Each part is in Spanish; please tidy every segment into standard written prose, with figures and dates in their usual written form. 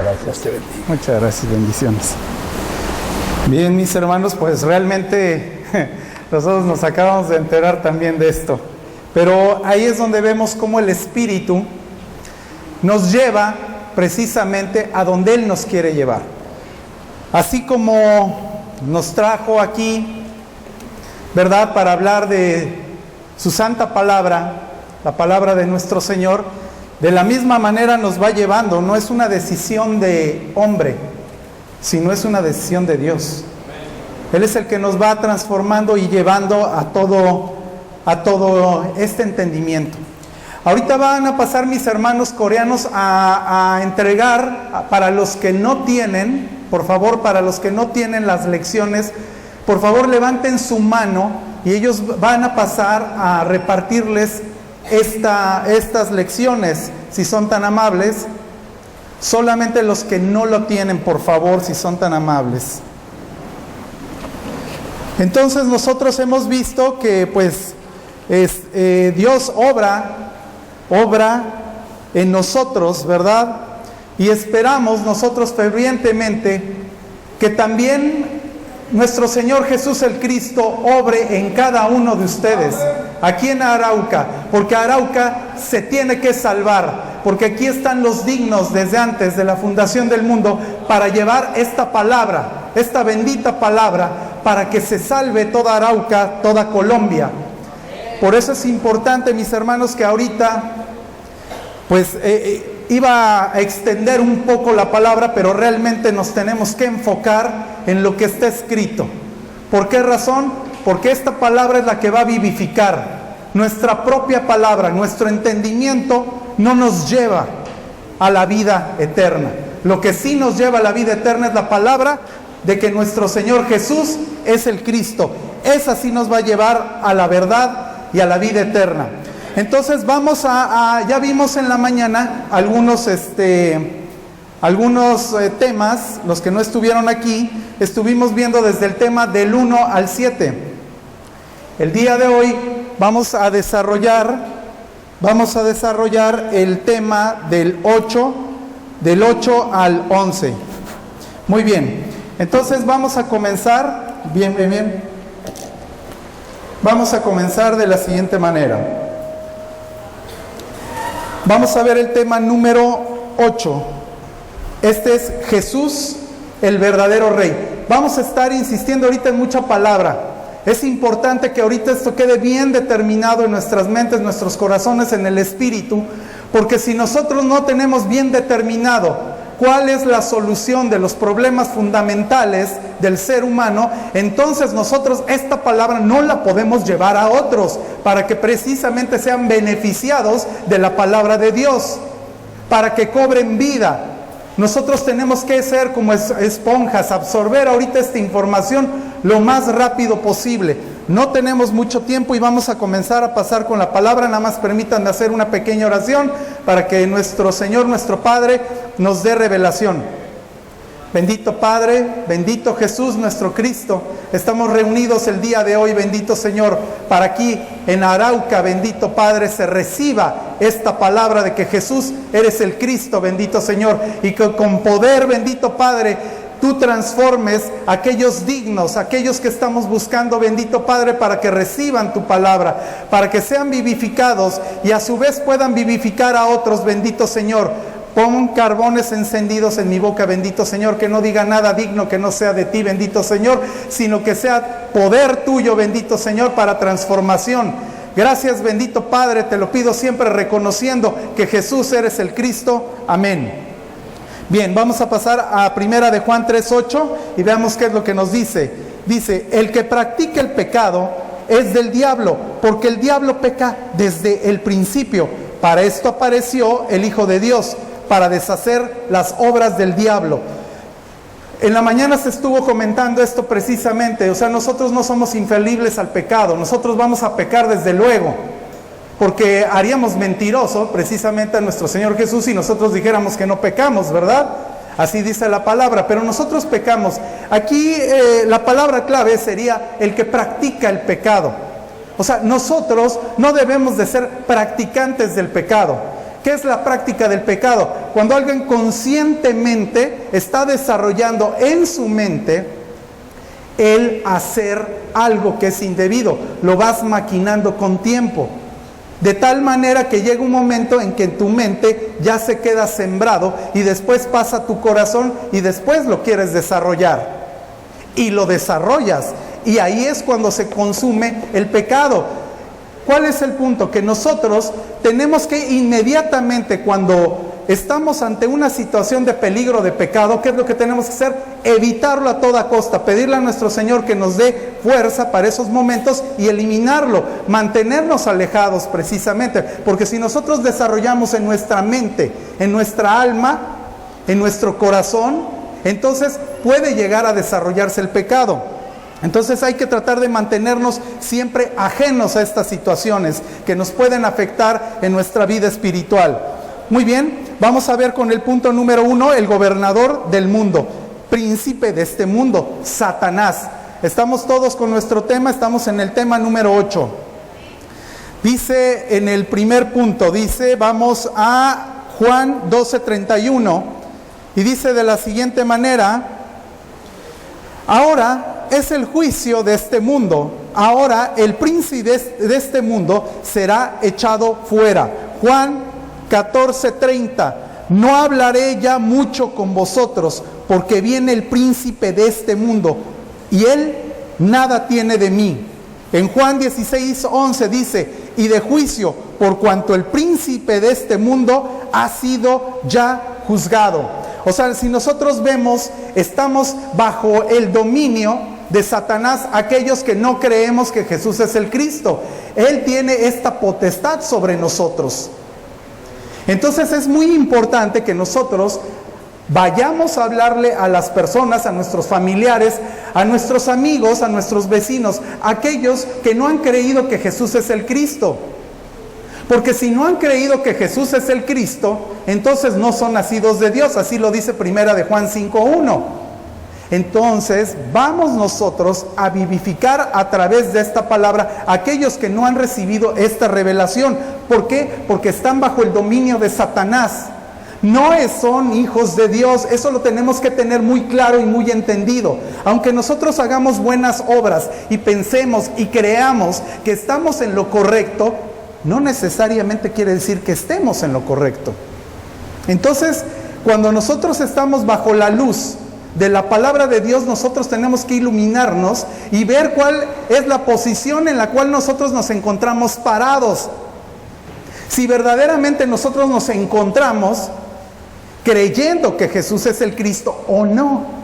gracias. Muchas gracias, bendiciones. Bien, mis hermanos, pues realmente nosotros nos acabamos de enterar también de esto. Pero ahí es donde vemos cómo el Espíritu nos lleva precisamente a donde Él nos quiere llevar. Así como nos trajo aquí, ¿verdad?, para hablar de su santa palabra, la palabra de nuestro Señor, de la misma manera nos va llevando. No es una decisión de hombre, sino es una decisión de Dios. Él es el que nos va transformando y llevando a todo este entendimiento. Ahorita van a pasar mis hermanos coreanos a entregar para los que no tienen, por favor, para los que no tienen las lecciones, por favor levanten su mano y ellos van a pasar a repartirles estas lecciones, si son tan amables. Solamente los que no lo tienen, por favor, si son tan amables. Entonces nosotros hemos visto que pues Dios obra en nosotros, ¿verdad? Y esperamos nosotros fervientemente que también nuestro Señor Jesús el Cristo obre en cada uno de ustedes, aquí en Arauca, porque Arauca se tiene que salvar, porque aquí están los dignos desde antes de la fundación del mundo para llevar esta palabra, esta bendita palabra, para que se salve toda Arauca, toda Colombia. Por eso es importante, mis hermanos, que ahorita pues iba a extender un poco la palabra, pero realmente nos tenemos que enfocar en lo que está escrito. ¿Por qué razón? Porque esta palabra es la que va a vivificar. Nuestra propia palabra, nuestro entendimiento no nos lleva a la vida eterna. Lo que sí nos lleva a la vida eterna es la palabra de que nuestro Señor Jesús es el Cristo. Esa sí nos va a llevar a la verdad y a la vida eterna. Entonces vamos ya vimos en la mañana algunos temas. Los que no estuvieron aquí, estuvimos viendo desde el tema del 1 al 7. El día de hoy vamos a desarrollar el tema del 8 al 11. Muy bien, entonces vamos a comenzar, bien. Vamos a comenzar de la siguiente manera. Vamos a ver el tema número 8. Este es Jesús, el verdadero Rey. Vamos a estar insistiendo ahorita en mucha palabra. Es importante que ahorita esto quede bien determinado en nuestras mentes, nuestros corazones, en el espíritu, porque si nosotros no tenemos bien determinado cuál es la solución de los problemas fundamentales del ser humano, entonces nosotros esta palabra no la podemos llevar a otros para que precisamente sean beneficiados de la palabra de Dios, para que cobren vida. Nosotros tenemos que ser como esponjas, absorber ahorita esta información lo más rápido posible. No tenemos mucho tiempo y vamos a comenzar a pasar con la palabra. Nada más permítanme hacer una pequeña oración para que nuestro Señor, nuestro Padre, nos dé revelación. Bendito Padre, bendito Jesús, nuestro Cristo. Estamos reunidos el día de hoy, bendito Señor, para aquí en Arauca, bendito Padre, se reciba esta palabra de que Jesús eres el Cristo, bendito Señor, y que con poder, bendito Padre, tú transformes a aquellos dignos, aquellos que estamos buscando, bendito Padre, para que reciban tu palabra, para que sean vivificados y a su vez puedan vivificar a otros, bendito Señor. Pon carbones encendidos en mi boca, bendito Señor, que no diga nada digno que no sea de ti, bendito Señor, sino que sea poder tuyo, bendito Señor, para transformación. Gracias, bendito Padre, te lo pido siempre reconociendo que Jesús eres el Cristo. Amén. Bien, vamos a pasar a primera de Juan 3:8 y veamos qué es lo que nos dice. Dice, el que practica el pecado es del diablo, porque el diablo peca desde el principio. Para esto apareció el Hijo de Dios, para deshacer las obras del diablo. En la mañana se estuvo comentando esto precisamente, o sea, nosotros no somos infalibles al pecado, nosotros vamos a pecar desde luego, porque haríamos mentiroso precisamente a nuestro Señor Jesús si nosotros dijéramos que no pecamos, ¿verdad? Así dice la palabra, pero nosotros pecamos. Aquí la palabra clave sería el que practica el pecado. O sea, nosotros no debemos de ser practicantes del pecado. ¿Qué es la práctica del pecado? Cuando alguien conscientemente está desarrollando en su mente el hacer algo que es indebido. Lo vas maquinando con tiempo. De tal manera que llega un momento en que en tu mente ya se queda sembrado y después pasa a tu corazón y después lo quieres desarrollar. Y lo desarrollas. Y ahí es cuando se consume el pecado. ¿Cuál es el punto? Que nosotros tenemos que inmediatamente, cuando estamos ante una situación de peligro de pecado, ¿qué es lo que tenemos que hacer? Evitarlo a toda costa, pedirle a nuestro Señor que nos dé fuerza para esos momentos y eliminarlo, mantenernos alejados precisamente, porque si nosotros desarrollamos en nuestra mente, en nuestra alma, en nuestro corazón, entonces puede llegar a desarrollarse el pecado. Entonces hay que tratar de mantenernos siempre ajenos a estas situaciones que nos pueden afectar en nuestra vida espiritual. Muy bien, vamos a ver con el punto número 1, el gobernador del mundo, príncipe de este mundo, Satanás. Estamos todos con nuestro tema, estamos en el tema número 8. Dice en el primer punto, vamos a Juan 12:31, y dice de la siguiente manera: ahora es el juicio de este mundo. Ahora el príncipe de este mundo será echado fuera. Juan 14:30. No hablaré ya mucho con vosotros, porque viene el príncipe de este mundo, y él nada tiene de mí. En Juan 16:11 dice: y de juicio, por cuanto el príncipe de este mundo ha sido ya juzgado. O sea, si nosotros vemos, estamos bajo el dominio de Satanás, aquellos que no creemos que Jesús es el Cristo. Él tiene esta potestad sobre nosotros. Entonces es muy importante que nosotros vayamos a hablarle a las personas, a nuestros familiares, a nuestros amigos, a nuestros vecinos, aquellos que no han creído que Jesús es el Cristo. Porque si no han creído que Jesús es el Cristo, entonces no son nacidos de Dios. Así lo dice primera de Juan 5:1. Entonces vamos nosotros a vivificar a través de esta palabra a aquellos que no han recibido esta revelación. ¿Por qué? Porque están bajo el dominio de Satanás. No son hijos de Dios. Eso lo tenemos que tener muy claro y muy entendido. Aunque nosotros hagamos buenas obras y pensemos y creamos que estamos en lo correcto, no necesariamente quiere decir que estemos en lo correcto. Entonces, cuando nosotros estamos bajo la luz de la palabra de Dios, nosotros tenemos que iluminarnos y ver cuál es la posición en la cual nosotros nos encontramos parados. Si verdaderamente nosotros nos encontramos creyendo que Jesús es el Cristo o no.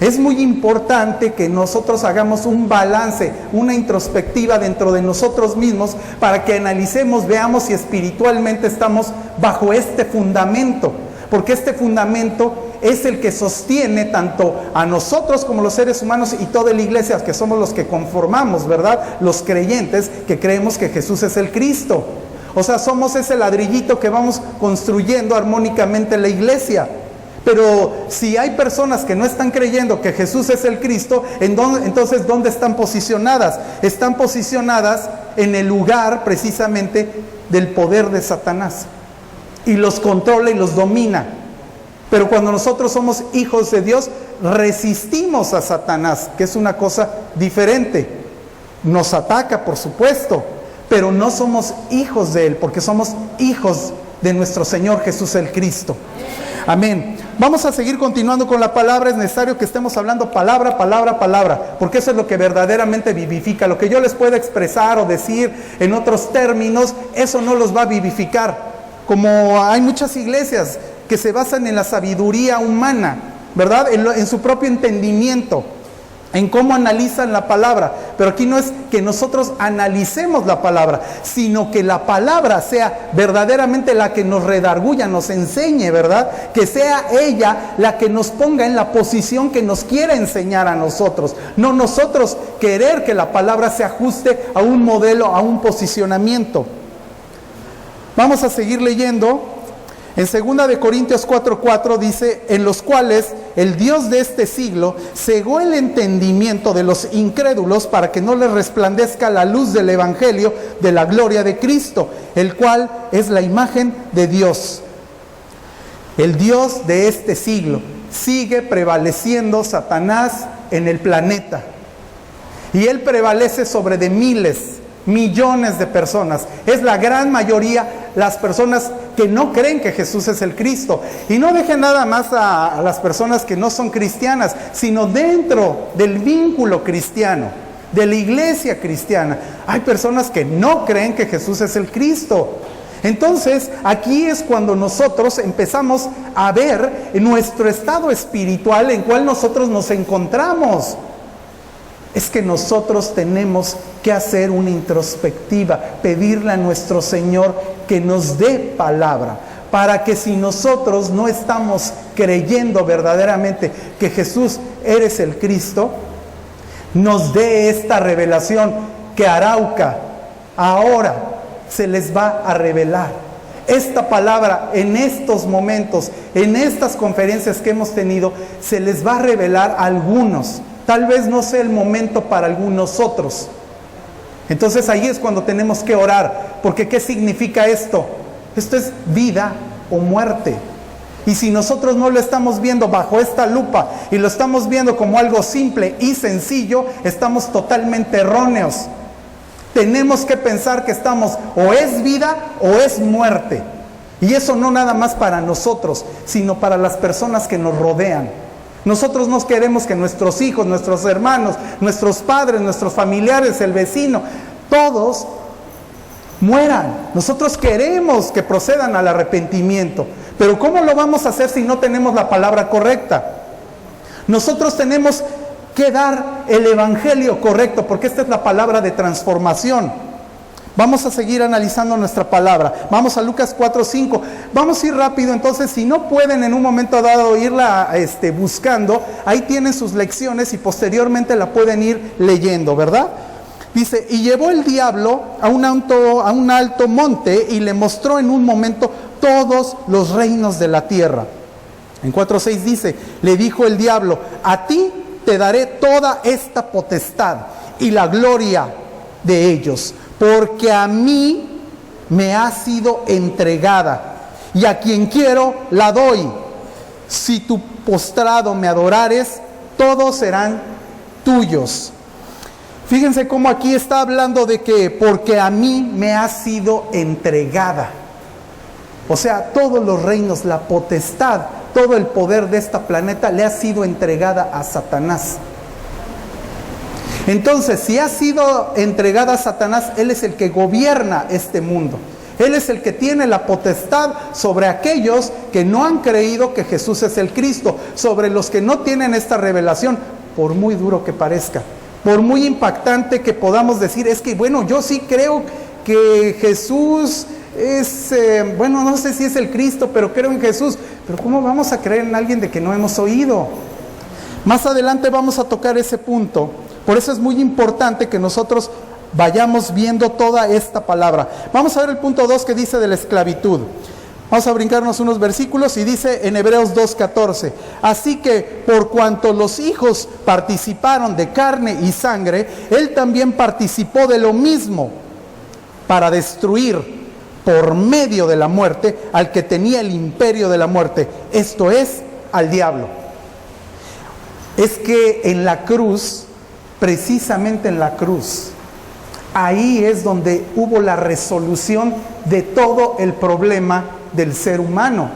Es muy importante que nosotros hagamos un balance, una introspectiva dentro de nosotros mismos para que analicemos, veamos si espiritualmente estamos bajo este fundamento. Porque este fundamento es el que sostiene tanto a nosotros como los seres humanos y toda la iglesia, que somos los que conformamos, ¿verdad? Los creyentes que creemos que Jesús es el Cristo. O sea, somos ese ladrillito que vamos construyendo armónicamente la iglesia. Pero si hay personas que no están creyendo que Jesús es el Cristo, entonces ¿dónde están posicionadas? Están posicionadas en el lugar precisamente del poder de Satanás. Y los controla y los domina. Pero cuando nosotros somos hijos de Dios, resistimos a Satanás, que es una cosa diferente. Nos ataca, por supuesto, pero no somos hijos de Él, porque somos hijos de nuestro Señor Jesús el Cristo. Amén. Vamos a seguir continuando con la palabra. Es necesario que estemos hablando palabra, palabra, palabra, porque eso es lo que verdaderamente vivifica. Lo que yo les pueda expresar o decir en otros términos, eso no los va a vivificar. Como hay muchas iglesias que se basan en la sabiduría humana, ¿verdad? En su propio entendimiento, en cómo analizan la palabra. Pero aquí no es que nosotros analicemos la palabra, sino que la palabra sea verdaderamente la que nos redarguya, nos enseñe, ¿verdad? Que sea ella la que nos ponga en la posición que nos quiere enseñar a nosotros. No nosotros querer que la palabra se ajuste a un modelo, a un posicionamiento. Vamos a seguir leyendo. En 2 de Corintios 4:4 dice, en los cuales el Dios de este siglo cegó el entendimiento de los incrédulos para que no les resplandezca la luz del evangelio de la gloria de Cristo, el cual es la imagen de Dios. El Dios de este siglo. Sigue prevaleciendo Satanás en el planeta. Y él prevalece sobre de miles, millones de personas. Es la gran mayoría las personas que no creen que Jesús es el Cristo. Y no dejen nada más a las personas que no son cristianas, sino dentro del vínculo cristiano, de la iglesia cristiana. Hay personas que no creen que Jesús es el Cristo. Entonces, aquí es cuando nosotros empezamos a ver nuestro estado espiritual en cual nosotros nos encontramos. Es que nosotros tenemos que hacer una introspectiva, pedirle a nuestro Señor que nos dé palabra, para que si nosotros no estamos creyendo verdaderamente que Jesús eres el Cristo, nos dé esta revelación que Arauca ahora se les va a revelar. Esta palabra en estos momentos, en estas conferencias que hemos tenido, se les va a revelar a algunos. Tal vez no sea el momento para algunos otros. Entonces ahí es cuando tenemos que orar, porque ¿qué significa esto? Esto es vida o muerte. Y si nosotros no lo estamos viendo bajo esta lupa y lo estamos viendo como algo simple y sencillo, estamos totalmente erróneos. Tenemos que pensar que estamos o es vida o es muerte. Y eso no nada más para nosotros, sino para las personas que nos rodean. Nosotros no queremos que nuestros hijos, nuestros hermanos, nuestros padres, nuestros familiares, el vecino, todos mueran. Nosotros queremos que procedan al arrepentimiento. Pero ¿cómo lo vamos a hacer si no tenemos la palabra correcta? Nosotros tenemos que dar el evangelio correcto, porque esta es la palabra de transformación. Vamos a seguir analizando nuestra palabra. Vamos a Lucas 4:5. Vamos a ir rápido, entonces si no pueden en un momento dado irla buscando, ahí tienen sus lecciones y posteriormente la pueden ir leyendo, ¿verdad? Dice, y llevó el diablo a un alto monte y le mostró en un momento todos los reinos de la tierra. En 4:6 dice, le dijo el diablo, a ti te daré toda esta potestad y la gloria de ellos, porque a mí me ha sido entregada, y a quien quiero la doy. Si tu postrado me adorares, todos serán tuyos. Fíjense cómo aquí está hablando de que porque a mí me ha sido entregada. O sea, todos los reinos, la potestad, todo el poder de este planeta le ha sido entregada a Satanás. Entonces, si ha sido entregada a Satanás, él es el que gobierna este mundo. Él es el que tiene la potestad sobre aquellos que no han creído que Jesús es el Cristo, sobre los que no tienen esta revelación, por muy duro que parezca, por muy impactante que podamos decir, es que bueno, yo sí creo que Jesús es, no sé si es el Cristo, pero creo en Jesús. Pero ¿cómo vamos a creer en alguien de que no hemos oído? Más adelante vamos a tocar ese punto. Por eso es muy importante que nosotros vayamos viendo toda esta palabra. Vamos a ver el punto 2 que dice de la esclavitud. Vamos a brincarnos unos versículos y dice en Hebreos 2:14, así que por cuanto los hijos participaron de carne y sangre, él también participó de lo mismo, para destruir por medio de la muerte al que tenía el imperio de la muerte, esto es, al diablo. Es que en la cruz, precisamente en la cruz, ahí es donde hubo la resolución de todo el problema del ser humano.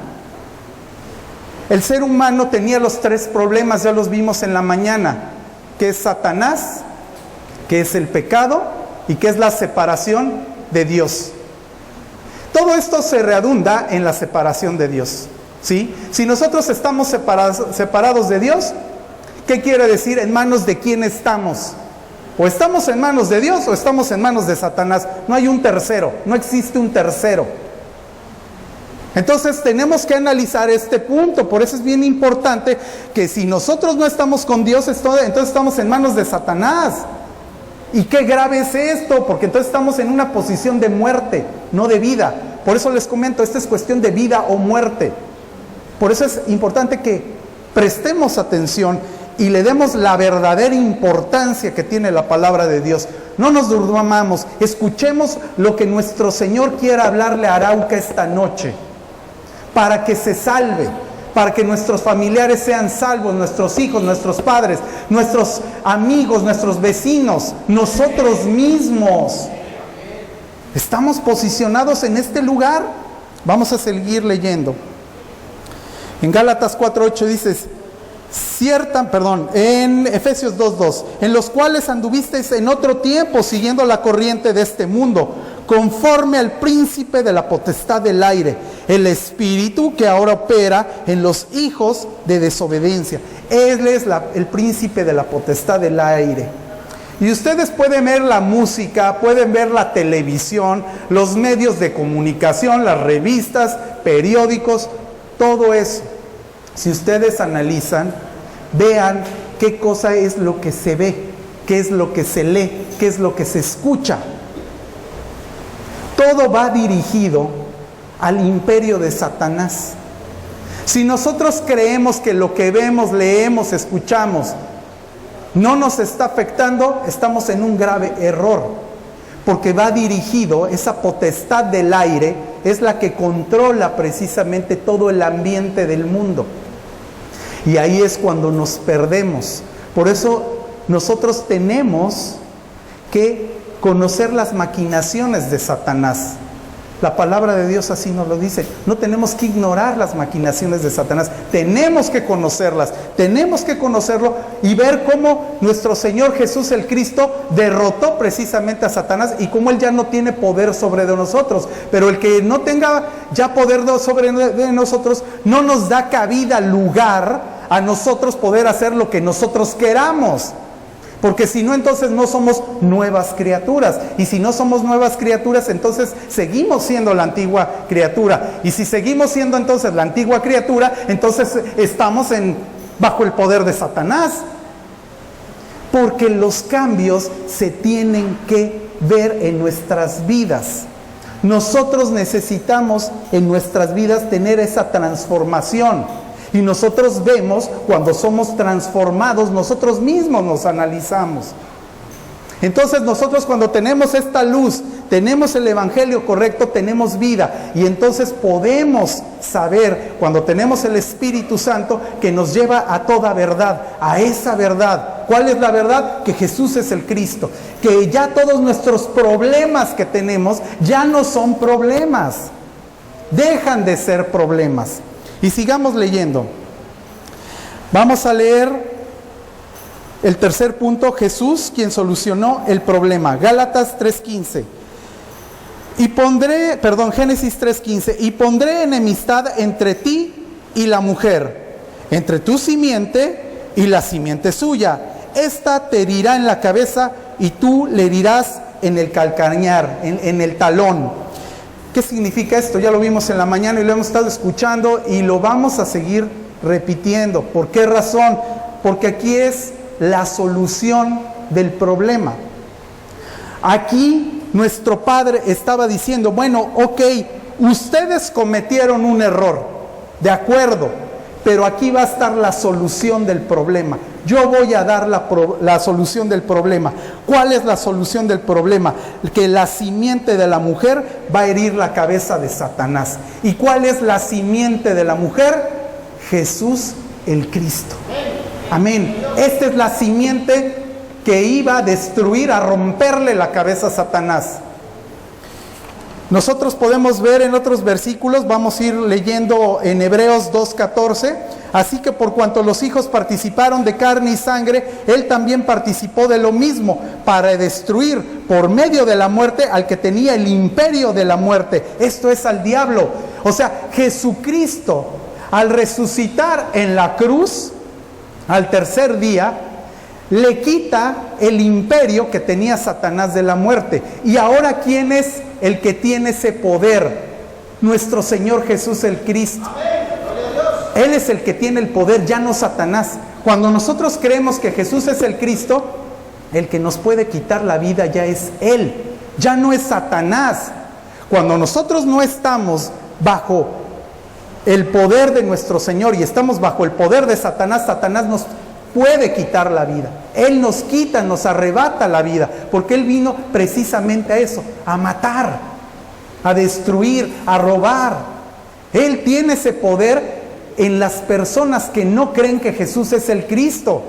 El ser humano tenía los tres problemas, ya los vimos en la mañana, que es Satanás, que es el pecado y que es la separación de Dios. Todo esto se redunda en la separación de Dios, ¿sí? Si nosotros estamos separados de Dios, ¿qué quiere decir? ¿En manos de quién estamos? O estamos en manos de Dios o estamos en manos de Satanás. No hay un tercero, no existe un tercero. Entonces tenemos que analizar este punto. Por eso es bien importante que si nosotros no estamos con Dios, entonces estamos en manos de Satanás. ¿Y qué grave es esto? Porque entonces estamos en una posición de muerte, no de vida. Por eso les comento, esta es cuestión de vida o muerte. Por eso es importante que prestemos atención y le demos la verdadera importancia que tiene la palabra de Dios. No nos durmamos, escuchemos lo que nuestro Señor quiera hablarle a Arauca esta noche, para que se salve, para que nuestros familiares sean salvos, nuestros hijos, nuestros padres, nuestros amigos, nuestros vecinos, nosotros mismos. ¿Estamos posicionados en este lugar? Vamos a seguir leyendo. En Gálatas 4:8 dices, en Efesios 2:2, en los cuales anduvisteis en otro tiempo siguiendo la corriente de este mundo, conforme al príncipe de la potestad del aire, el espíritu que ahora opera en los hijos de desobediencia. Él es el príncipe de la potestad del aire. Y ustedes pueden ver la música, pueden ver la televisión, los medios de comunicación, las revistas, periódicos, todo eso. Si ustedes analizan, vean qué cosa es lo que se ve, qué es lo que se lee, qué es lo que se escucha. Todo va dirigido al imperio de Satanás. Si nosotros creemos que lo que vemos, leemos, escuchamos no nos está afectando, estamos en un grave error, porque va dirigido, esa potestad del aire es la que controla precisamente todo el ambiente del mundo. Y ahí es cuando nos perdemos. Por eso nosotros tenemos que conocer las maquinaciones de Satanás. La palabra de Dios así nos lo dice. No tenemos que ignorar las maquinaciones de Satanás. Tenemos que conocerlas. Tenemos que conocerlo y ver cómo nuestro Señor Jesús el Cristo derrotó precisamente a Satanás y cómo Él ya no tiene poder sobre de nosotros. Pero el que no tenga ya poder sobre de nosotros no nos da cabida, lugar a nosotros poder hacer lo que nosotros queramos. Porque si no, entonces no somos nuevas criaturas. Y si no somos nuevas criaturas, entonces seguimos siendo la antigua criatura. Y si seguimos siendo entonces la antigua criatura, entonces estamos bajo el poder de Satanás. Porque los cambios se tienen que ver en nuestras vidas. Nosotros necesitamos en nuestras vidas tener esa transformación. Y nosotros vemos cuando somos transformados, nosotros mismos nos analizamos. Entonces nosotros cuando tenemos esta luz, tenemos el evangelio correcto, tenemos vida. Y entonces podemos saber, cuando tenemos el Espíritu Santo, que nos lleva a toda verdad, a esa verdad. ¿Cuál es la verdad? Que Jesús es el Cristo. Que ya todos nuestros problemas que tenemos ya no son problemas. Dejan de ser problemas. Y sigamos leyendo. Vamos a leer el tercer punto, Jesús quien solucionó el problema. Gálatas 3:15. Génesis 3:15. Y pondré enemistad entre ti y la mujer, entre tu simiente y la simiente suya. Esta te herirá en la cabeza y tú le herirás en el calcañar, en el talón. ¿Qué significa esto? Ya lo vimos en la mañana y lo hemos estado escuchando y lo vamos a seguir repitiendo. ¿Por qué razón? Porque aquí es la solución del problema. Aquí nuestro Padre estaba diciendo, bueno, ok, ustedes cometieron un error, de acuerdo, pero aquí va a estar la solución del problema. Yo voy a dar la solución del problema. ¿Cuál es la solución del problema? Que la simiente de la mujer va a herir la cabeza de Satanás. ¿Y cuál es la simiente de la mujer? Jesús el Cristo. Amén. Esta es la simiente que iba a destruir, a romperle la cabeza a Satanás. Nosotros podemos ver en otros versículos, vamos a ir leyendo en Hebreos 2:14, así que por cuanto los hijos participaron de carne y sangre, Él también participó de lo mismo, para destruir por medio de la muerte al que tenía el imperio de la muerte, esto es al diablo. O sea, Jesucristo, al resucitar en la cruz, al tercer día, le quita el imperio que tenía Satanás de la muerte. Y ahora, ¿quién es el que tiene ese poder? Nuestro Señor Jesús el Cristo. Él es el que tiene el poder, ya no Satanás. Cuando nosotros creemos que Jesús es el Cristo, el que nos puede quitar la vida ya es Él, ya no es Satanás. Cuando nosotros no estamos bajo el poder de nuestro Señor y estamos bajo el poder de Satanás, Satanás nos puede quitar la vida. Él nos quita, nos arrebata la vida, porque Él vino precisamente a eso, a matar, a destruir, a robar. Él tiene ese poder en las personas que no creen que Jesús es el Cristo.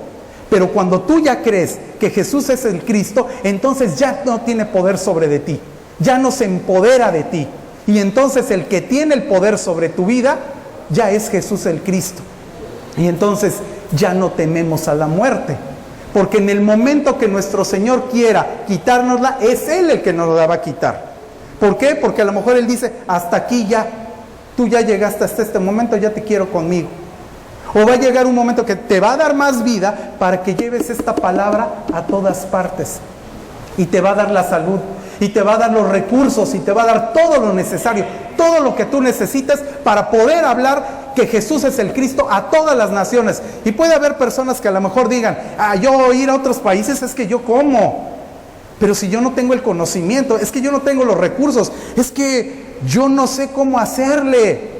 Pero cuando tú ya crees que Jesús es el Cristo, entonces ya no tiene poder sobre de ti, ya no se empodera de ti. Y entonces el que tiene el poder sobre tu vida ya es Jesús el Cristo. Y entonces ya no tememos a la muerte, porque en el momento que nuestro Señor quiera quitárnosla, es Él el que nos la va a quitar. ¿Por qué? Porque a lo mejor Él dice, hasta aquí ya, tú ya llegaste hasta este momento, ya te quiero conmigo. O va a llegar un momento que te va a dar más vida para que lleves esta palabra a todas partes. Y te va a dar la salud, y te va a dar los recursos, y te va a dar todo lo necesario, todo lo que tú necesites para poder hablar que Jesús es el Cristo a todas las naciones. Y puede haber personas que a lo mejor digan, yo ir a otros países es que yo como. Pero si yo no tengo el conocimiento, es que yo no tengo los recursos, es que yo no sé cómo hacerle.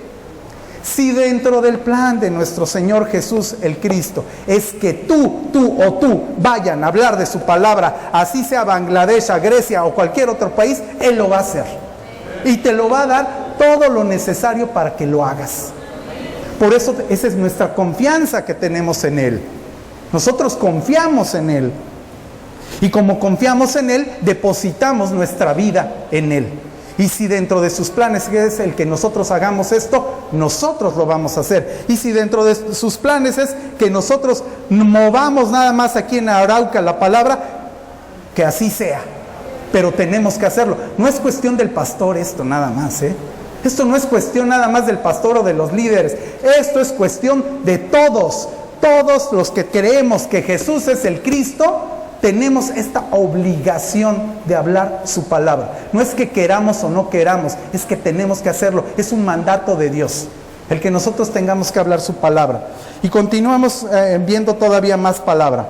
Si dentro del plan de nuestro Señor Jesús el Cristo es que tú vayan a hablar de su palabra, así sea Bangladesh, a Grecia o cualquier otro país, Él lo va a hacer. Y te lo va a dar todo lo necesario para que lo hagas. Por eso esa es nuestra confianza que tenemos en Él. Nosotros confiamos en Él. Y como confiamos en Él, depositamos nuestra vida en Él. Y si dentro de sus planes es el que nosotros hagamos esto, nosotros lo vamos a hacer. Y si dentro de sus planes es que nosotros movamos nada más aquí en Arauca la palabra, que así sea. Pero tenemos que hacerlo. No es cuestión del pastor esto nada más, Esto no es cuestión nada más del pastor o de los líderes. Esto es cuestión de todos. Todos los que creemos que Jesús es el Cristo, tenemos esta obligación de hablar su palabra. No es que queramos o no queramos, es que tenemos que hacerlo. Es un mandato de Dios, el que nosotros tengamos que hablar su palabra. Y continuamos viendo todavía más palabra.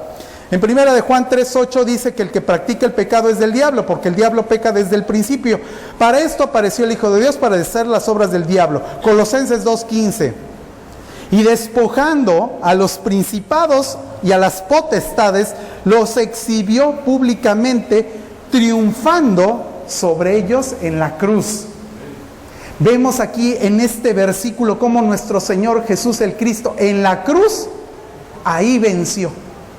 En 1 de Juan 3:8 dice que el que practica el pecado es del diablo, porque el diablo peca desde el principio. Para esto apareció el Hijo de Dios, para deshacer las obras del diablo. Colosenses 2:15. Y despojando a los principados y a las potestades, los exhibió públicamente, triunfando sobre ellos en la cruz. Vemos aquí en este versículo cómo nuestro Señor Jesús el Cristo en la cruz, ahí venció,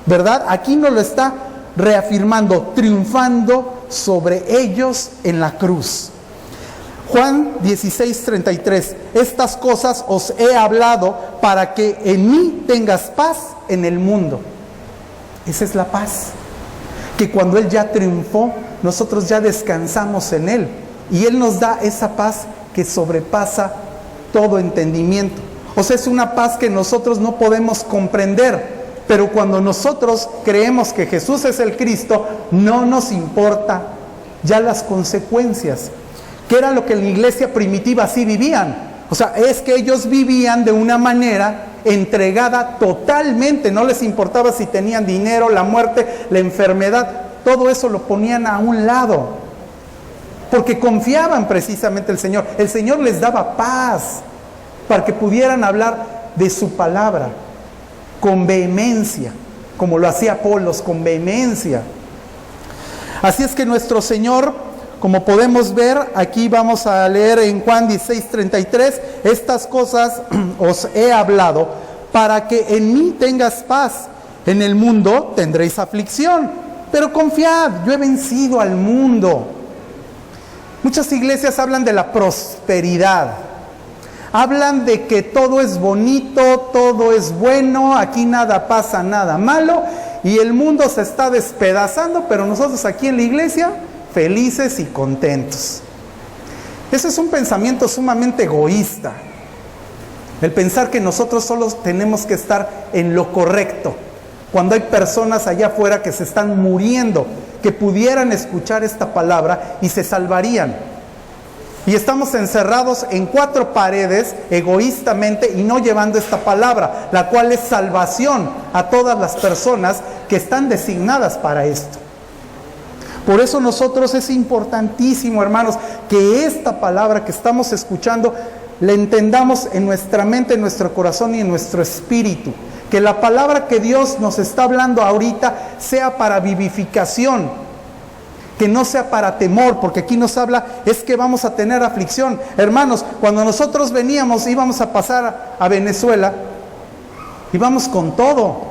¿verdad? Aquí nos lo está reafirmando, triunfando sobre ellos en la cruz. Juan 16:33, estas cosas os he hablado para que en mí tengas paz en el mundo. Esa es la paz, que cuando Él ya triunfó, nosotros ya descansamos en Él. Y Él nos da esa paz que sobrepasa todo entendimiento. O sea, es una paz que nosotros no podemos comprender. Pero cuando nosotros creemos que Jesús es el Cristo, no nos importa ya las consecuencias. Que era lo que en la iglesia primitiva sí vivían. O sea, es que ellos vivían de una manera entregada totalmente. No les importaba si tenían dinero, la muerte, la enfermedad. Todo eso lo ponían a un lado. Porque confiaban precisamente en el Señor. El Señor les daba paz para que pudieran hablar de su palabra con vehemencia, como lo hacía Apolos, con vehemencia. Así es que nuestro Señor, como podemos ver, aquí vamos a leer en Juan 16:33, estas cosas os he hablado para que en mí tengas paz. En el mundo tendréis aflicción, pero confiad, yo he vencido al mundo. Muchas iglesias hablan de la prosperidad, hablan de que todo es bonito, todo es bueno, aquí nada pasa, nada malo, y el mundo se está despedazando, pero nosotros aquí en la iglesia felices y contentos. Ese es un pensamiento sumamente egoísta, el pensar que nosotros solo tenemos que estar en lo correcto, cuando hay personas allá afuera que se están muriendo, que pudieran escuchar esta palabra y se salvarían. Y estamos encerrados en 4 paredes egoístamente y no llevando esta palabra, la cual es salvación a todas las personas que están designadas para esto. Por eso nosotros es importantísimo, hermanos, que esta palabra que estamos escuchando la entendamos en nuestra mente, en nuestro corazón y en nuestro espíritu. Que la palabra que Dios nos está hablando ahorita sea para vivificación, que no sea para temor, porque aquí nos habla, es que vamos a tener aflicción. Hermanos, cuando nosotros íbamos a pasar a Venezuela, íbamos con todo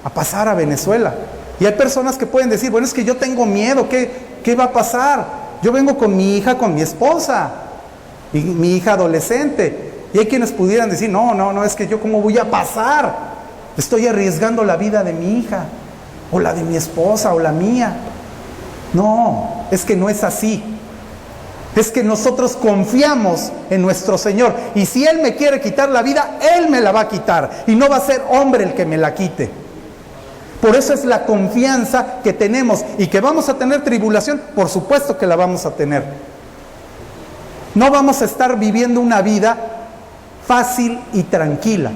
a pasar a Venezuela. Y hay personas que pueden decir, bueno, es que yo tengo miedo, ¿qué va a pasar? Yo vengo con mi hija, con mi esposa, y mi hija adolescente. Y hay quienes pudieran decir, no, es que yo cómo voy a pasar. Estoy arriesgando la vida de mi hija, o la de mi esposa, o la mía. No, es que no es así. Es que nosotros confiamos en nuestro Señor. Y si Él me quiere quitar la vida, Él me la va a quitar. Y no va a ser hombre el que me la quite. Por eso es la confianza que tenemos. Y que vamos a tener tribulación, por supuesto que la vamos a tener. No vamos a estar viviendo una vida fácil y tranquila.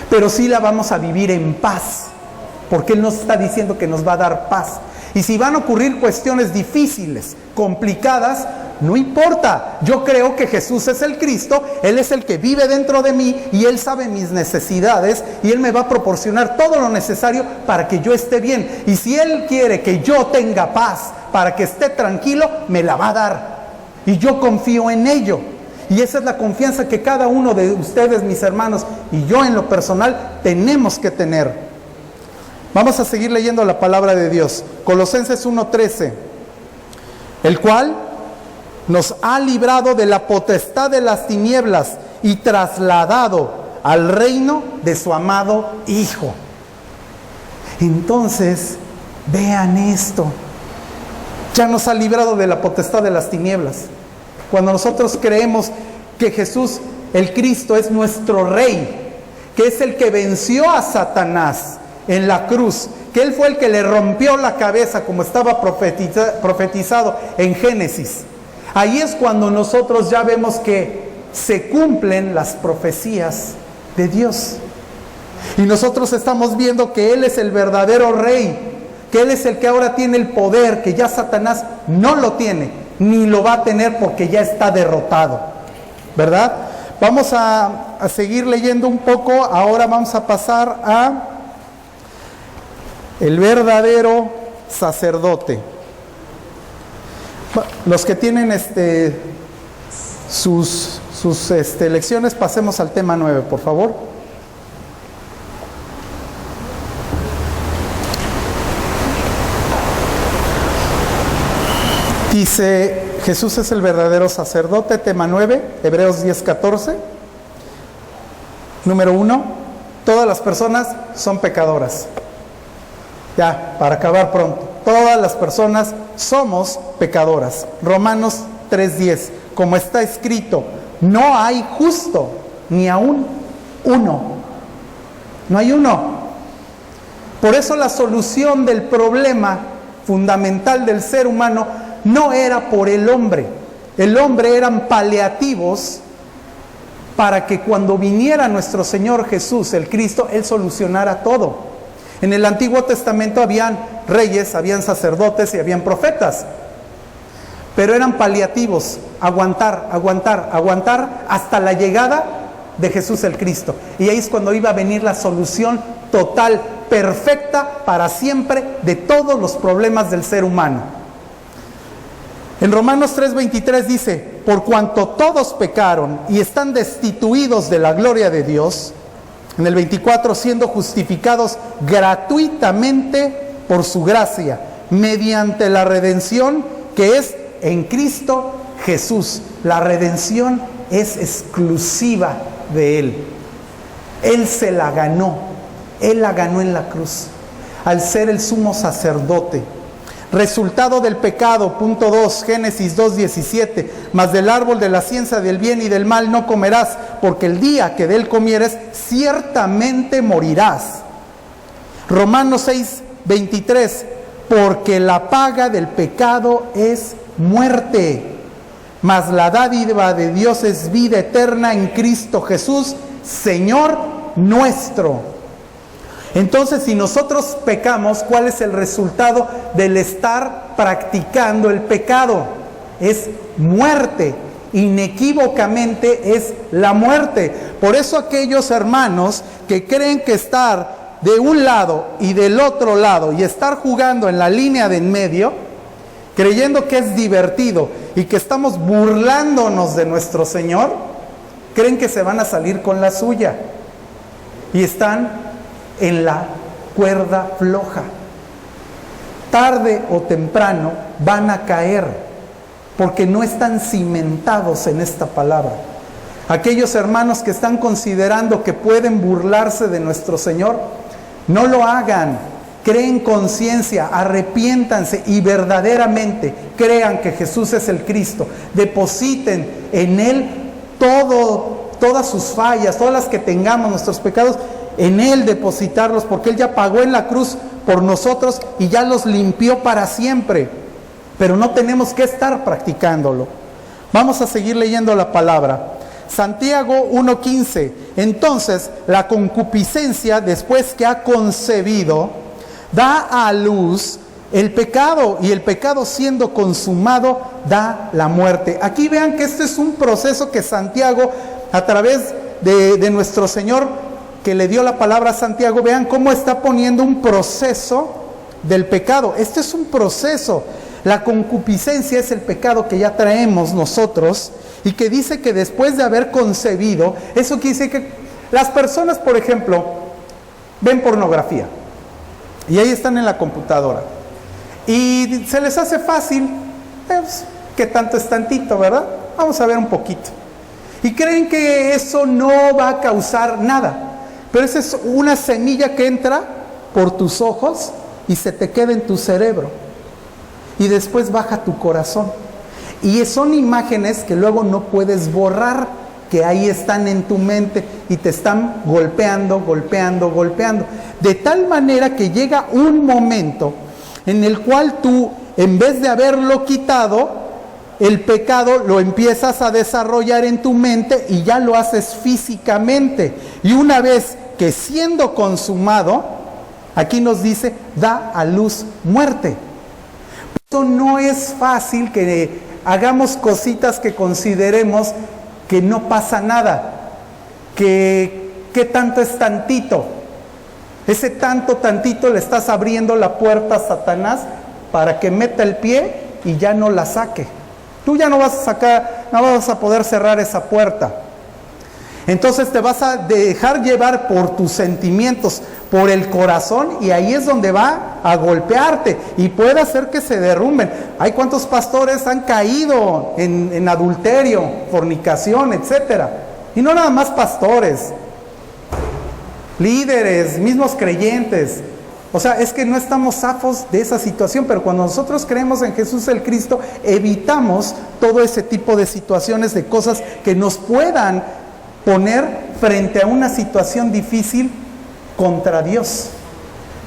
Pero sí la vamos a vivir en paz. Porque Él nos está diciendo que nos va a dar paz. Y si van a ocurrir cuestiones difíciles, complicadas, no importa. Yo creo que Jesús es el Cristo, Él es el que vive dentro de mí y Él sabe mis necesidades y Él me va a proporcionar todo lo necesario para que yo esté bien. Y si Él quiere que yo tenga paz para que esté tranquilo, me la va a dar. Y yo confío en ello. Y esa es la confianza que cada uno de ustedes, mis hermanos, y yo en lo personal, tenemos que tener. Vamos a seguir leyendo la palabra de Dios. Colosenses 1:13, el cual nos ha librado de la potestad de las tinieblas y trasladado al reino de su amado Hijo. Entonces, vean esto. Ya nos ha librado de la potestad de las tinieblas. Cuando nosotros creemos que Jesús, el Cristo, es nuestro Rey, que es el que venció a Satanás en la cruz, que Él fue el que le rompió la cabeza, como estaba profetizado en Génesis. Ahí es cuando nosotros ya vemos que se cumplen las profecías de Dios. Y nosotros estamos viendo que Él es el verdadero Rey, que Él es el que ahora tiene el poder, que ya Satanás no lo tiene, ni lo va a tener porque ya está derrotado, ¿verdad? Vamos a seguir leyendo un poco. Ahora vamos a pasar a el verdadero sacerdote. Los que tienen sus lecciones, pasemos al tema 9, por favor. Dice, Jesús es el verdadero sacerdote, tema 9, Hebreos 10:14. Número 1, todas las personas son pecadoras. Ya, para acabar pronto, todas las personas somos pecadoras. Romanos 3:10, como está escrito, no hay justo, ni aún uno. No hay uno. Por eso la solución del problema fundamental del ser humano no era por el hombre. El hombre eran paliativos para que cuando viniera nuestro Señor Jesús, el Cristo, Él solucionara todo. En el Antiguo Testamento habían reyes, habían sacerdotes y habían profetas. Pero eran paliativos, aguantar hasta la llegada de Jesús el Cristo. Y ahí es cuando iba a venir la solución total, perfecta, para siempre, de todos los problemas del ser humano. En Romanos 3:23 dice, por cuanto todos pecaron y están destituidos de la gloria de Dios, en el 24, siendo justificados gratuitamente por su gracia, mediante la redención que es en Cristo Jesús. La redención es exclusiva de Él. Él se la ganó. Él la ganó en la cruz, al ser el sumo sacerdote. Resultado del pecado, punto 2, Génesis 2:17, mas del árbol de la ciencia del bien y del mal no comerás, porque el día que de él comieres, ciertamente morirás. Romanos 6:23, porque la paga del pecado es muerte, mas la dádiva de Dios es vida eterna en Cristo Jesús, Señor nuestro. Entonces, si nosotros pecamos, ¿cuál es el resultado del estar practicando el pecado. Es muerte, inequívocamente es la muerte. Por eso aquellos hermanos que creen que estar de un lado y del otro lado y estar jugando en la línea de en medio, creyendo que es divertido y que estamos burlándonos de nuestro Señor, creen que se van a salir con la suya y están en la cuerda floja. Tarde o temprano van a caer porque no están cimentados en esta palabra. Aquellos hermanos que están considerando que pueden burlarse de nuestro Señor, no lo hagan. Creen conciencia, arrepiéntanse y verdaderamente crean que Jesús es el Cristo. Depositen en Él todas sus fallas, todas las que tengamos, nuestros pecados, en Él depositarlos, porque Él ya pagó en la cruz por nosotros y ya los limpió para siempre. Pero no tenemos que estar practicándolo. Vamos a seguir leyendo la palabra. Santiago 1:15. Entonces, la concupiscencia, después que ha concebido, da a luz el pecado, y el pecado siendo consumado da la muerte. Aquí vean que este es un proceso que Santiago, a través de nuestro Señor, que le dio la palabra a Santiago, vean cómo está poniendo un proceso del pecado. Este es un proceso. La concupiscencia es el pecado que ya traemos nosotros y que dice que después de haber concebido, eso quiere decir que las personas, por ejemplo, ven pornografía y ahí están en la computadora y se les hace fácil, pues, que tanto es tantito, ¿verdad? Vamos a ver un poquito. Y creen que eso no va a causar nada, pero esa es una semilla que entra por tus ojos y se te queda en tu cerebro. Y después baja tu corazón. Y son imágenes que luego no puedes borrar, que ahí están en tu mente y te están golpeando. De tal manera que llega un momento en el cual tú, en vez de haberlo quitado, el pecado lo empiezas a desarrollar en tu mente y ya lo haces físicamente. Y una vez que siendo consumado, aquí nos dice, da a luz muerte. No es fácil que hagamos cositas que consideremos que no pasa nada, que tanto es tantito. Ese tantito le estás abriendo la puerta a Satanás para que meta el pie y ya no la saque. Tú ya no vas a poder cerrar esa puerta. Entonces te vas a dejar llevar por tus sentimientos, por el corazón, y ahí es donde va a golpearte y puede hacer que se derrumben. Hay cuántos pastores han caído en adulterio, fornicación, etcétera. Y no nada más pastores, líderes, mismos creyentes. O sea, es que no estamos zafos de esa situación, pero cuando nosotros creemos en Jesús el Cristo, evitamos todo ese tipo de situaciones, de cosas que nos puedan poner frente a una situación difícil contra Dios.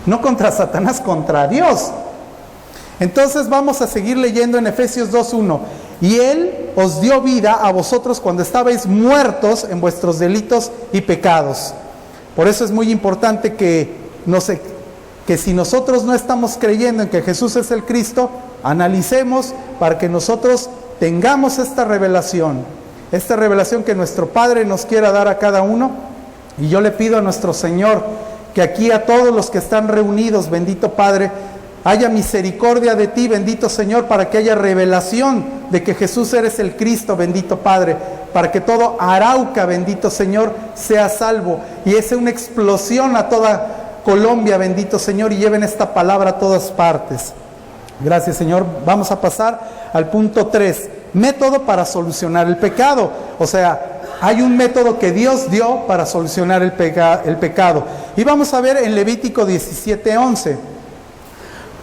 No contra Satanás, contra Dios. Entonces vamos a seguir leyendo en Efesios 2:1. Y Él os dio vida a vosotros cuando estabais muertos en vuestros delitos y pecados. Por eso es muy importante que si nosotros no estamos creyendo en que Jesús es el Cristo, analicemos para que nosotros tengamos esta revelación que nuestro Padre nos quiera dar a cada uno. Y yo le pido a nuestro Señor que aquí a todos los que están reunidos, bendito Padre, haya misericordia de ti, bendito Señor, para que haya revelación de que Jesús eres el Cristo, bendito Padre, para que todo Arauca, bendito Señor, sea salvo y es una explosión a toda Colombia, bendito Señor, y lleven esta palabra a todas partes. Gracias, Señor. Vamos a pasar al punto 3. Método para solucionar el pecado. O sea, hay un método que Dios dio para solucionar el pecado. Y vamos a ver en Levítico 17:11.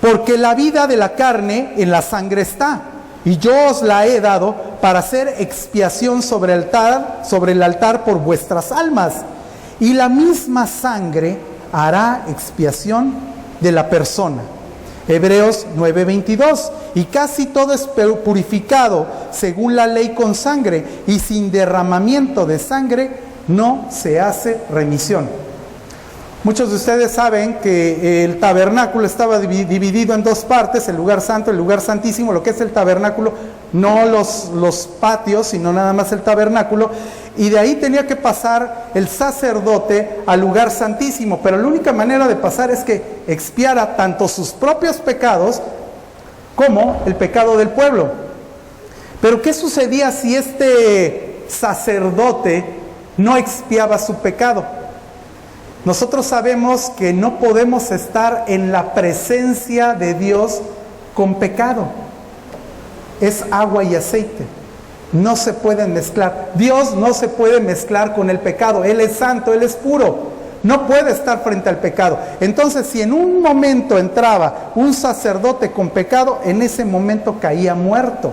Porque la vida de la carne en la sangre está, y yo os la he dado para hacer expiación sobre el altar por vuestras almas. Y la misma sangre hará expiación de la persona. Hebreos 9:22. Y casi todo es purificado según la ley con sangre, y sin derramamiento de sangre no se hace remisión. Muchos de ustedes saben que el tabernáculo estaba dividido en dos partes, el lugar santo y el lugar santísimo. Lo que es el tabernáculo, no los patios, sino nada más el tabernáculo. Y de ahí tenía que pasar el sacerdote al lugar santísimo. Pero la única manera de pasar es que expiara tanto sus propios pecados como el pecado del pueblo. Pero ¿qué sucedía si este sacerdote no expiaba su pecado? Nosotros sabemos que no podemos estar en la presencia de Dios con pecado. Es agua y aceite. No se pueden mezclar. Dios no se puede mezclar con el pecado. Él es santo, Él es puro. No puede estar frente al pecado. Entonces, si en un momento entraba un sacerdote con pecado, en ese momento caía muerto.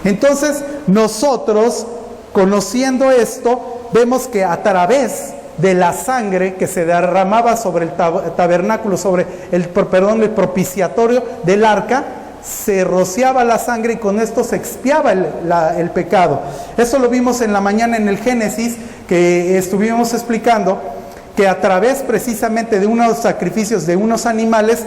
Entonces, nosotros, conociendo esto, vemos que a través de la sangre que se derramaba sobre el tabernáculo, sobre el propiciatorio del arca, se rociaba la sangre y con esto se expiaba el pecado. Eso lo vimos en la mañana en el Génesis, que estuvimos explicando que a través precisamente de unos sacrificios de unos animales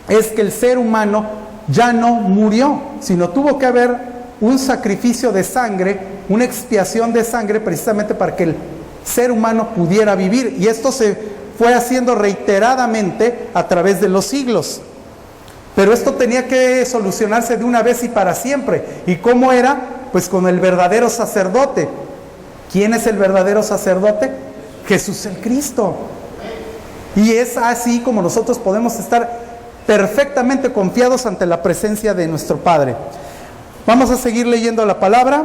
es que el ser humano ya no murió, sino tuvo que haber un sacrificio de sangre, una expiación de sangre precisamente para que el ser humano pudiera vivir, y esto se fue haciendo reiteradamente a través de los siglos. Pero esto tenía que solucionarse de una vez y para siempre. ¿Y cómo era? Pues con el verdadero sacerdote. ¿Quién es el verdadero sacerdote? Jesús el Cristo. Y es así como nosotros podemos estar perfectamente confiados ante la presencia de nuestro Padre. Vamos a seguir leyendo la palabra.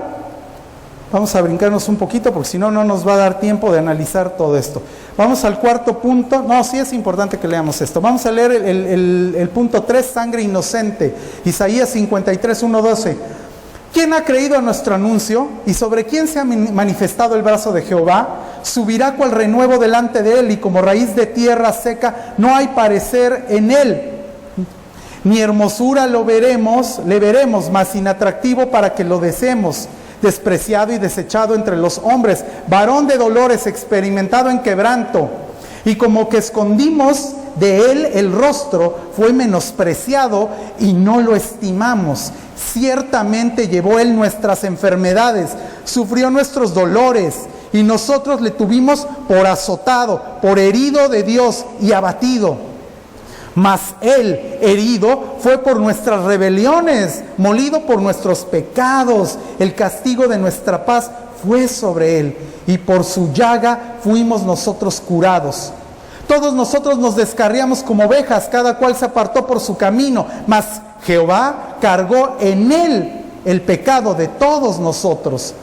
Vamos a brincarnos un poquito porque si no, no nos va a dar tiempo de analizar todo esto. Vamos al cuarto punto. No, sí es importante que leamos esto. Vamos a leer el punto 3, sangre inocente. Isaías 53, 1, 12. ¿Quién ha creído a nuestro anuncio? ¿Y sobre quién se ha manifestado el brazo de Jehová? Subirá cual renuevo delante de él, y como raíz de tierra seca no hay parecer en él. Ni hermosura le veremos, mas inatractivo para que lo deseemos. Despreciado y desechado entre los hombres, varón de dolores, experimentado en quebranto, y como que escondimos de él el rostro, fue menospreciado y no lo estimamos. Ciertamente llevó él nuestras enfermedades, sufrió nuestros dolores, y nosotros le tuvimos por azotado, por herido de Dios y abatido. Mas él, herido, fue por nuestras rebeliones, molido por nuestros pecados. El castigo de nuestra paz fue sobre él, y por su llaga fuimos nosotros curados. Todos nosotros nos descarriamos como ovejas, cada cual se apartó por su camino, mas Jehová cargó en él el pecado de todos nosotros.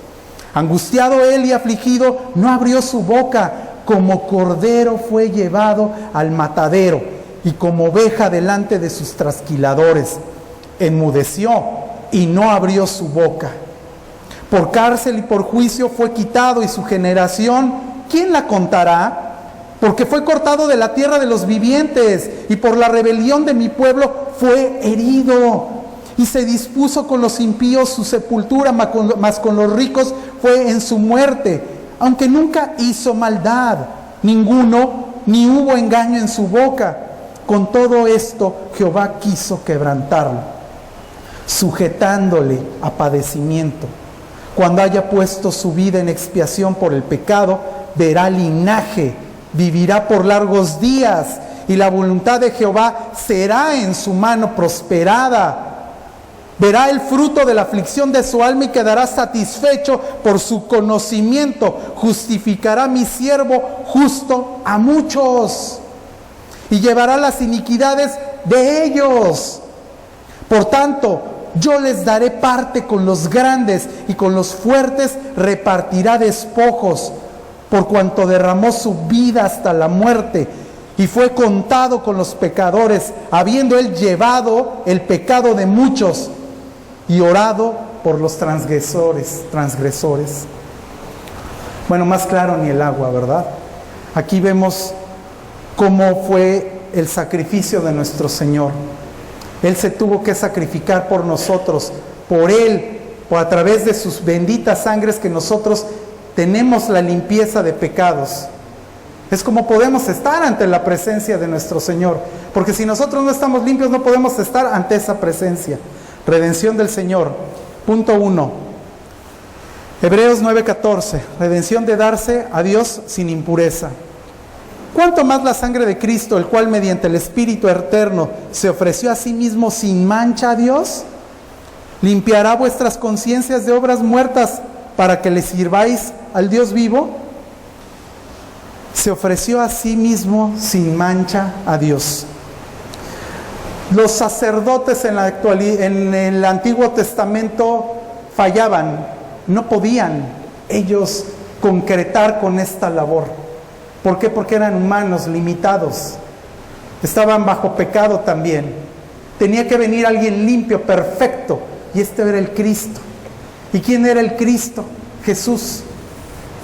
Angustiado él y afligido, no abrió su boca. Como cordero fue llevado al matadero, y como oveja delante de sus trasquiladores, enmudeció y no abrió su boca. Por cárcel y por juicio fue quitado, y su generación, ¿quién la contará? Porque fue cortado de la tierra de los vivientes, y por la rebelión de mi pueblo fue herido. Y se dispuso con los impíos su sepultura, mas con los ricos fue en su muerte, aunque nunca hizo maldad, ninguno, ni hubo engaño en su boca. Con todo esto, Jehová quiso quebrantarlo, sujetándole a padecimiento. Cuando haya puesto su vida en expiación por el pecado, verá linaje, vivirá por largos días, y la voluntad de Jehová será en su mano prosperada. Verá el fruto de la aflicción de su alma y quedará satisfecho por su conocimiento. Justificará mi siervo justo a muchos, y llevará las iniquidades de ellos. Por tanto, yo les daré parte con los grandes, y con los fuertes repartirá despojos, por cuanto derramó su vida hasta la muerte, y fue contado con los pecadores, habiendo él llevado el pecado de muchos, y orado por los transgresores. Bueno, más claro ni el agua, ¿verdad? Aquí vemos cómo fue el sacrificio de nuestro Señor. Él se tuvo que sacrificar por nosotros, por Él, o a través de sus benditas sangres, que nosotros tenemos la limpieza de pecados. Es como podemos estar ante la presencia de nuestro Señor. Porque si nosotros no estamos limpios, no podemos estar ante esa presencia. Redención del Señor. Punto 1. Hebreos 9:14. Redención de darse a Dios sin impureza. ¿Cuánto más la sangre de Cristo, el cual mediante el Espíritu eterno se ofreció a sí mismo sin mancha a Dios, limpiará vuestras conciencias de obras muertas para que le sirváis al Dios vivo? Se ofreció a sí mismo sin mancha a Dios. Los sacerdotes en el Antiguo Testamento fallaban, no podían ellos concretar con esta labor. ¿Por qué? Porque eran humanos limitados, estaban bajo pecado también. Tenía que venir alguien limpio, perfecto, y este era el Cristo. ¿Y quién era el Cristo? Jesús.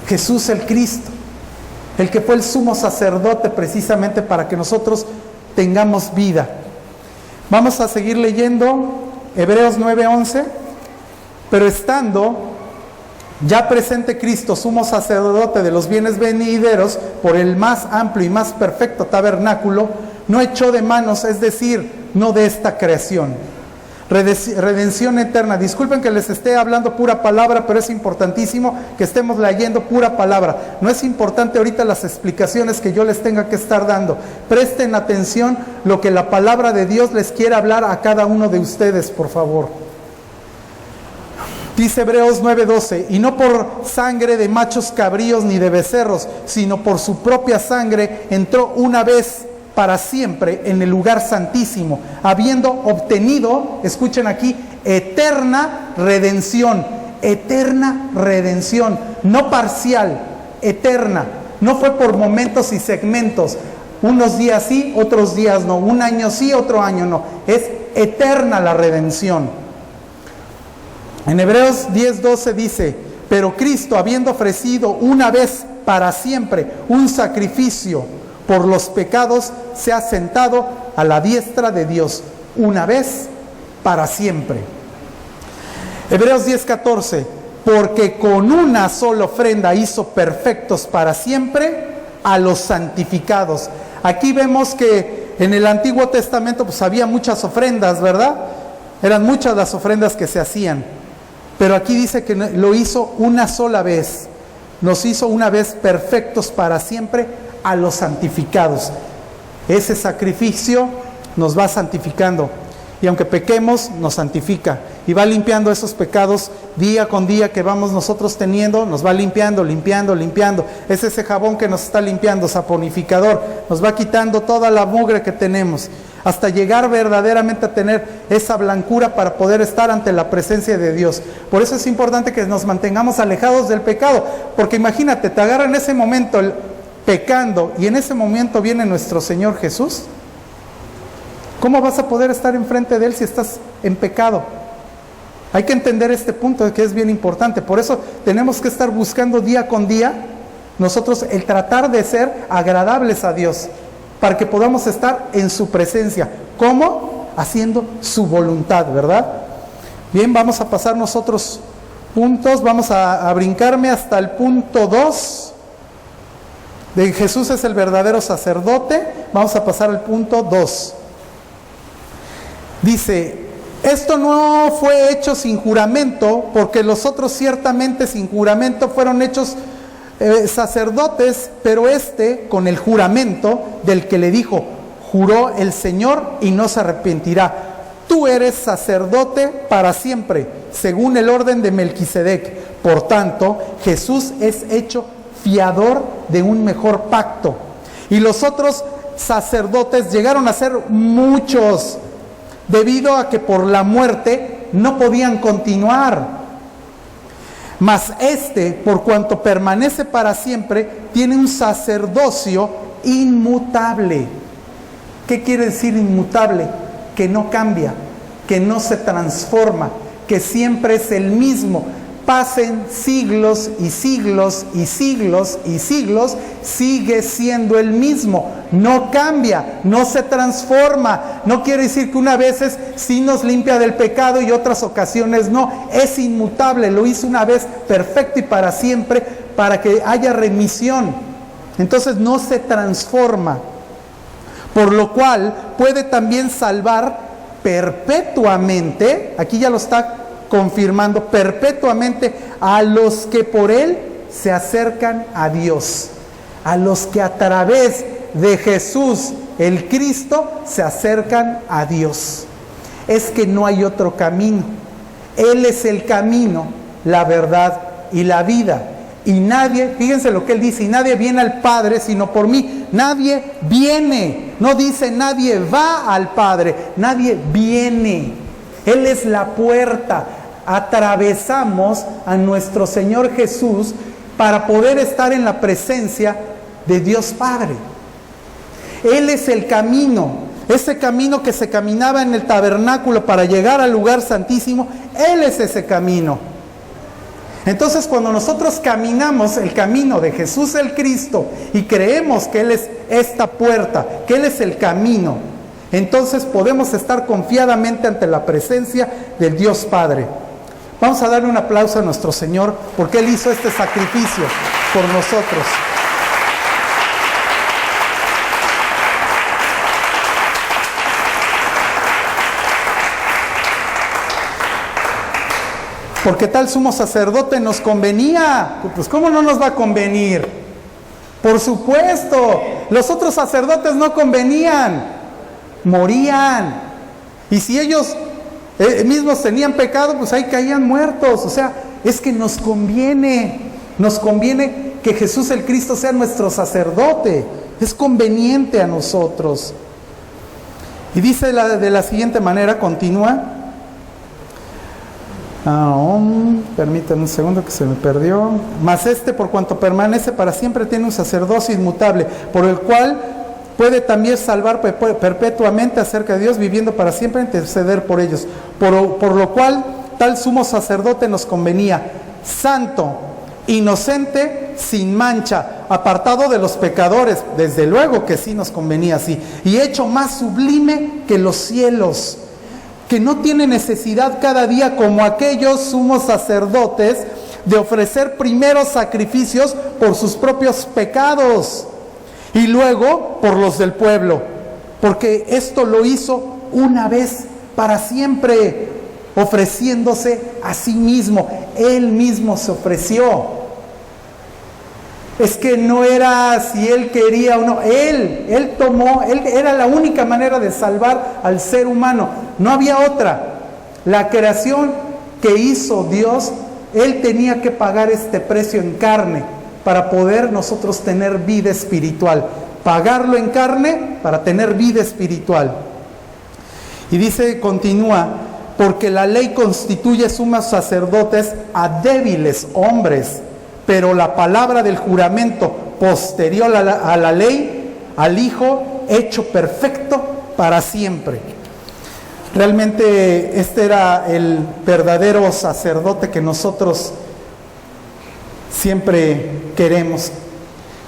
Jesús el Cristo, el que fue el sumo sacerdote precisamente para que nosotros tengamos vida. Vamos a seguir leyendo Hebreos 9:11. Pero estando ya presente Cristo, sumo sacerdote de los bienes venideros, por el más amplio y más perfecto tabernáculo, no echó de manos, es decir, no de esta creación. Redención eterna. Disculpen que les esté hablando pura palabra, pero es importantísimo que estemos leyendo pura palabra. No es importante ahorita las explicaciones que yo les tenga que estar dando. Presten atención lo que la palabra de Dios les quiere hablar a cada uno de ustedes, por favor. Dice Hebreos 9:12, y no por sangre de machos cabríos ni de becerros, sino por su propia sangre entró una vez para siempre en el lugar santísimo, habiendo obtenido, escuchen aquí, eterna redención, no parcial, eterna. No fue por momentos y segmentos, unos días sí, otros días no, un año sí, otro año no, es eterna la redención. En Hebreos 10:12 dice, pero Cristo, habiendo ofrecido una vez para siempre un sacrificio por los pecados, se ha sentado a la diestra de Dios, una vez para siempre. Hebreos 10:14, porque con una sola ofrenda hizo perfectos para siempre a los santificados. Aquí vemos que en el Antiguo Testamento pues había muchas ofrendas, ¿verdad? Eran muchas las ofrendas que se hacían. Pero aquí dice que lo hizo una sola vez. Nos hizo una vez perfectos para siempre a los santificados. Ese sacrificio nos va santificando. Y aunque pequemos, nos santifica. Y va limpiando esos pecados día con día que vamos nosotros teniendo. Nos va limpiando. Es ese jabón que nos está limpiando, saponificador. Nos va quitando toda la mugre que tenemos. Hasta llegar verdaderamente a tener esa blancura para poder estar ante la presencia de Dios. Por eso es importante que nos mantengamos alejados del pecado. Porque imagínate, te agarra en ese momento pecando y en ese momento viene nuestro Señor Jesús. ¿Cómo vas a poder estar enfrente de Él si estás en pecado? Hay que entender este punto que es bien importante. Por eso tenemos que estar buscando día con día nosotros el tratar de ser agradables a Dios, para que podamos estar en su presencia. ¿Cómo? Haciendo su voluntad, ¿verdad? Bien, vamos a pasar nosotros puntos. Vamos a brincarme hasta el punto 2. De Jesús es el verdadero sacerdote. Vamos a pasar al punto 2. Dice, esto no fue hecho sin juramento, porque los otros ciertamente sin juramento fueron hechos sacerdotes, pero con el juramento del que le dijo, juró el Señor y no se arrepentirá. Tú eres sacerdote para siempre, según el orden de Melquisedec. Por tanto, Jesús es hecho fiador de un mejor pacto. Y los otros sacerdotes llegaron a ser muchos, debido a que por la muerte no podían continuar. Mas por cuanto permanece para siempre, tiene un sacerdocio inmutable. ¿Qué quiere decir inmutable? Que no cambia, que no se transforma, que siempre es el mismo. Pasen siglos y siglos y siglos y siglos, sigue siendo el mismo. No cambia, no se transforma. No quiere decir que una vez sí nos limpia del pecado y otras ocasiones no. Es inmutable, lo hizo una vez perfecto y para siempre, para que haya remisión. entonces no se transforma, por lo cual puede también salvar perpetuamente, aquí ya lo está confirmando, perpetuamente a los que por Él se acercan a Dios, a los que a través de Jesús, el Cristo, se acercan a Dios. Es que no hay otro camino. Él es el camino, la verdad y la vida. Y nadie, fíjense lo que Él dice, y nadie viene al Padre sino por mí. Nadie viene, no dice nadie va al Padre, nadie viene. Él es la puerta. Atravesamos a nuestro Señor Jesús para poder estar en la presencia de Dios Padre. Él es el camino, ese camino que se caminaba en el tabernáculo para llegar al lugar santísimo. Él es ese camino. Entonces, cuando nosotros caminamos el camino de Jesús el Cristo y creemos que Él es esta puerta, que Él es el camino, entonces podemos estar confiadamente ante la presencia del Dios Padre. Vamos a darle un aplauso a nuestro Señor porque Él hizo este sacrificio por nosotros. Porque tal sumo sacerdote nos convenía. Pues ¿cómo no nos va a convenir? Por supuesto, los otros sacerdotes no convenían, morían. Y si ellos mismos tenían pecado, pues ahí caían muertos. O sea, es que nos conviene que Jesús el Cristo sea nuestro sacerdote. Es conveniente a nosotros. Y dice de la siguiente manera, continúa. Permítanme un segundo que se me perdió. Mas por cuanto permanece para siempre, tiene un sacerdocio inmutable, por el cual puede también salvar perpetuamente acerca de Dios, viviendo para siempre, interceder por ellos. Por lo cual tal sumo sacerdote nos convenía, santo, inocente, sin mancha, apartado de los pecadores. Desde luego que sí nos convenía así, y hecho más sublime que los cielos, que no tiene necesidad cada día, como aquellos sumos sacerdotes, de ofrecer primeros sacrificios por sus propios pecados y luego por los del pueblo, porque esto lo hizo una vez para siempre, ofreciéndose a sí mismo. Él mismo se ofreció. Es que no era si Él quería o no. Él era la única manera de salvar al ser humano. No había otra. La creación que hizo Dios, Él tenía que pagar este precio en carne para poder nosotros tener vida espiritual. Pagarlo en carne para tener vida espiritual. Y dice, continúa, porque la ley constituye sumos sacerdotes a débiles hombres, pero la palabra del juramento posterior a la ley, al Hijo hecho perfecto para siempre. Realmente este era el verdadero sacerdote que nosotros siempre queremos,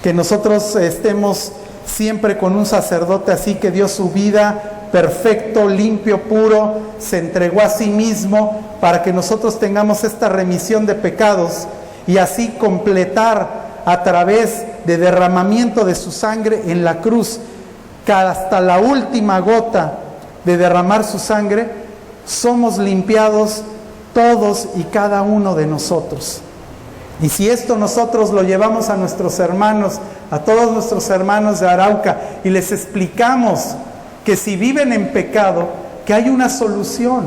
que nosotros estemos siempre con un sacerdote así, que dio su vida perfecto, limpio, puro, se entregó a sí mismo para que nosotros tengamos esta remisión de pecados y así completar a través de derramamiento de su sangre en la cruz, que hasta la última gota de derramar su sangre somos limpiados todos y cada uno de nosotros. Y si esto nosotros lo llevamos a nuestros hermanos, a todos nuestros hermanos de Arauca, y les explicamos que si viven en pecado, que hay una solución,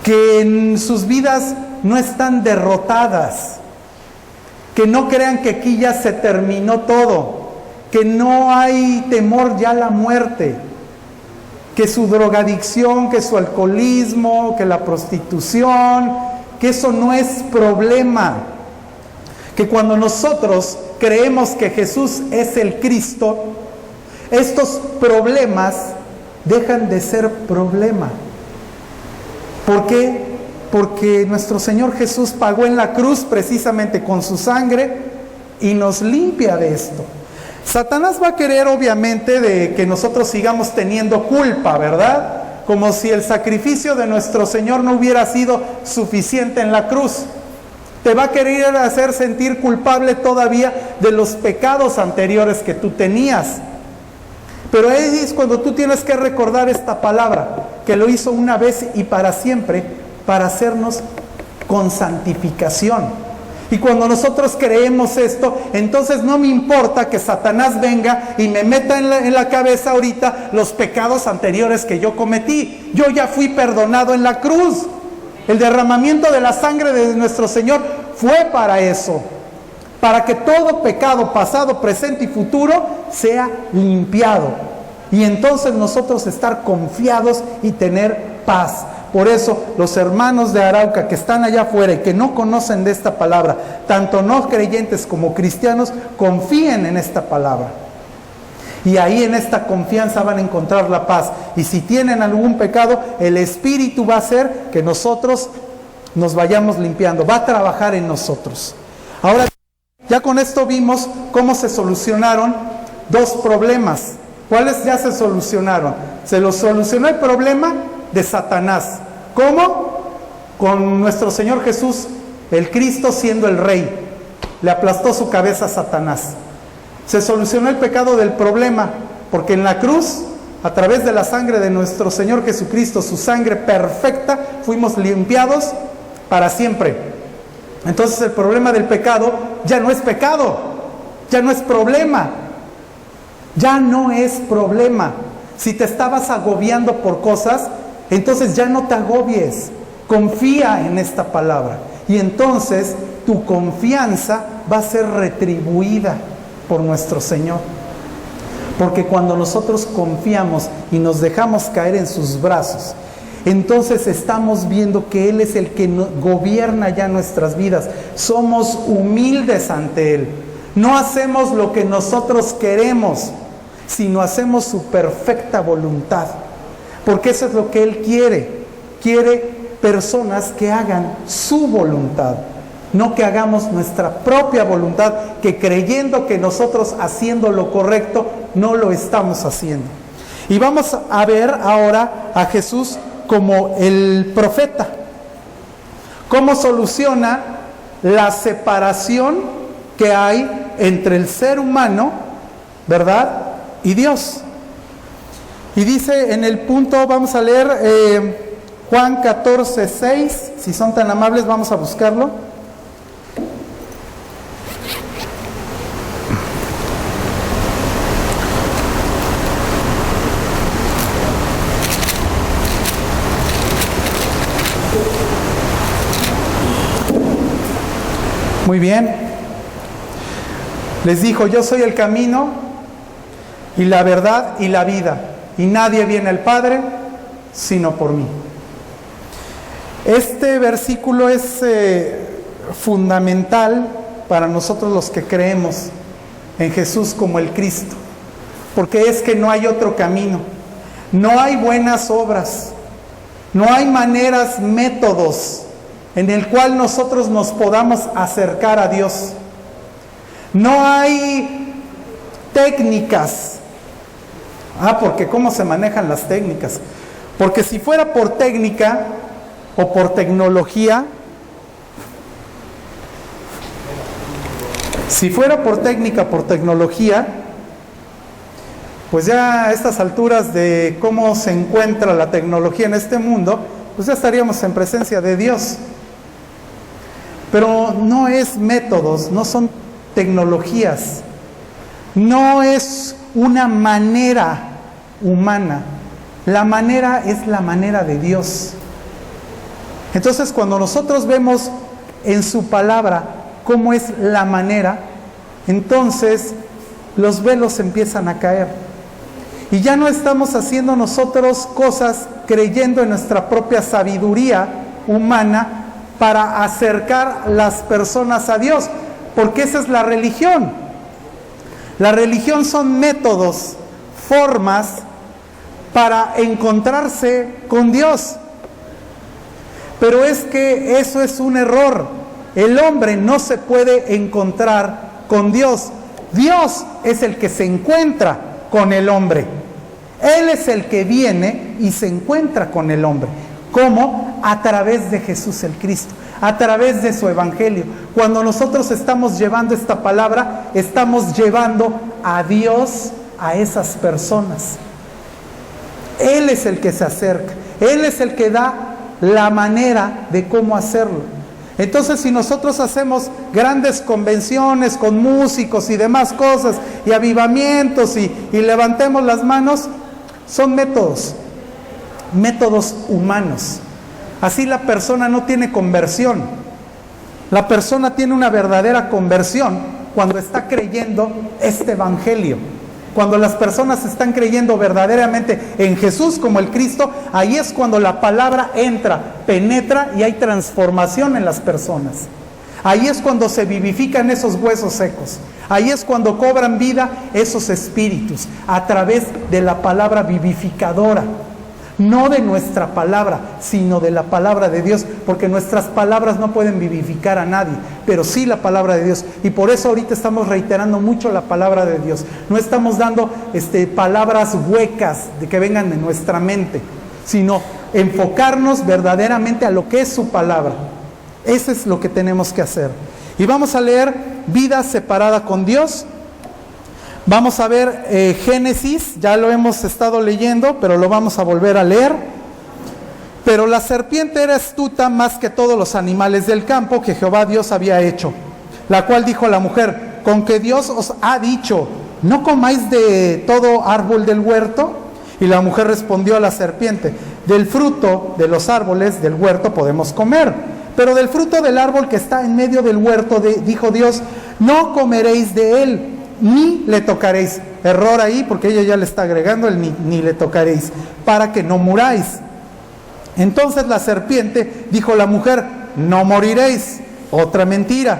que en sus vidas no están derrotadas, que no crean que aquí ya se terminó todo, que no hay temor ya a la muerte, que su drogadicción, que su alcoholismo, que la prostitución, que eso no es problema, que cuando nosotros creemos que Jesús es el Cristo, estos problemas dejan de ser problema. ¿Por qué? Porque nuestro Señor Jesús pagó en la cruz precisamente con su sangre y nos limpia de esto. Satanás va a querer obviamente de que nosotros sigamos teniendo culpa, ¿verdad? Como si el sacrificio de nuestro Señor no hubiera sido suficiente en la cruz. Te va a querer hacer sentir culpable todavía de los pecados anteriores que tú tenías. Pero ahí es cuando tú tienes que recordar esta palabra, que lo hizo una vez y para siempre, para hacernos con santificación. Y cuando nosotros creemos esto, entonces no me importa que Satanás venga y me meta en la cabeza ahorita los pecados anteriores que yo cometí. Yo ya fui perdonado en la cruz. El derramamiento de la sangre de nuestro Señor fue para eso, para que todo pecado pasado, presente y futuro sea limpiado. Y entonces nosotros estar confiados y tener paz. Por eso los hermanos de Arauca que están allá afuera y que no conocen de esta palabra, tanto no creyentes como cristianos, confíen en esta palabra. Y ahí en esta confianza van a encontrar la paz. Y si tienen algún pecado, el Espíritu va a hacer que nosotros nos vayamos limpiando, va a trabajar en nosotros. Ahora, ya con esto vimos cómo se solucionaron dos problemas. ¿Cuáles ya se solucionaron? Se los solucionó el problema de Satanás. ¿Cómo? Con nuestro Señor Jesús, el Cristo siendo el Rey. Le aplastó su cabeza a Satanás. Se solucionó el pecado del problema, porque en la cruz, a través de la sangre de nuestro Señor Jesucristo, su sangre perfecta, fuimos limpiados para siempre. Entonces el problema del pecado ya no es pecado, ya no es problema. Ya no es problema. Si te estabas agobiando por cosas, entonces ya no te agobies. Confía en esta palabra. Y entonces tu confianza va a ser retribuida por nuestro Señor. Porque cuando nosotros confiamos y nos dejamos caer en sus brazos, entonces estamos viendo que Él es el que gobierna ya nuestras vidas. Somos humildes ante Él. No hacemos lo que nosotros queremos, sino hacemos su perfecta voluntad. Porque eso es lo que Él quiere. Quiere personas que hagan su voluntad, no que hagamos nuestra propia voluntad, que creyendo que nosotros haciendo lo correcto, no lo estamos haciendo. Y vamos a ver ahora a Jesús como el profeta. ¿Cómo soluciona la separación que hay entre el ser humano, ¿verdad?, y Dios? Y dice en el punto, vamos a leer Juan 14:6, si son tan amables, vamos a buscarlo. Muy bien. Les dijo: yo soy el camino y la verdad y la vida, y nadie viene al Padre sino por mí. Este versículo es fundamental para nosotros los que creemos en Jesús como el Cristo, porque es que no hay otro camino, no hay buenas obras, no hay maneras, métodos en el cual nosotros nos podamos acercar a Dios. No hay técnicas. Porque ¿cómo se manejan las técnicas? Porque si fuera por técnica o por tecnología, pues ya a estas alturas de cómo se encuentra la tecnología en este mundo, pues ya estaríamos en presencia de Dios. Pero no es métodos, no son tecnologías, no es una manera humana. La manera es la manera de Dios. Entonces, cuando nosotros vemos en su palabra cómo es la manera, entonces los velos empiezan a caer. Y ya no estamos haciendo nosotros cosas creyendo en nuestra propia sabiduría humana para acercar las personas a Dios, porque esa es la religión. La religión son métodos, formas para encontrarse con Dios. Pero es que eso es un error. El hombre no se puede encontrar con Dios. Dios es el que se encuentra con el hombre. Él es el que viene y se encuentra con el hombre. ¿Cómo? A través de Jesús el Cristo. a través de su evangelio. Cuando nosotros estamos llevando esta palabra, estamos llevando a Dios a esas personas. Él es el que se acerca, Él es el que da la manera de cómo hacerlo. Entonces, si nosotros hacemos grandes convenciones con músicos y demás cosas, y avivamientos, y levantemos las manos, son métodos humanos. Así la persona no tiene conversión. La persona tiene una verdadera conversión cuando está creyendo este evangelio. Cuando las personas están creyendo verdaderamente en Jesús como el Cristo, ahí es cuando la palabra entra, penetra y hay transformación en las personas. Ahí es cuando se vivifican esos huesos secos. Ahí es cuando cobran vida esos espíritus, a través de la palabra vivificadora. No de nuestra palabra, sino de la palabra de Dios, porque nuestras palabras no pueden vivificar a nadie, pero sí la palabra de Dios. Y por eso ahorita estamos reiterando mucho la palabra de Dios. No estamos dando palabras huecas de que vengan de nuestra mente, sino enfocarnos verdaderamente a lo que es su palabra. Eso es lo que tenemos que hacer. Y vamos a leer vida separada con Dios. Vamos a ver Génesis, ya lo hemos estado leyendo, pero lo vamos a volver a leer. Pero la serpiente era astuta más que todos los animales del campo que Jehová Dios había hecho, la cual dijo a la mujer: ¿con que Dios os ha dicho, no comáis de todo árbol del huerto? Y la mujer respondió a la serpiente: del fruto de los árboles del huerto podemos comer, pero del fruto del árbol que está en medio del huerto, dijo Dios, no comeréis de él, ni le tocaréis. Error ahí, porque ella ya le está agregando el ni le tocaréis, para que no muráis. Entonces la serpiente dijo a la mujer: no moriréis. Otra mentira,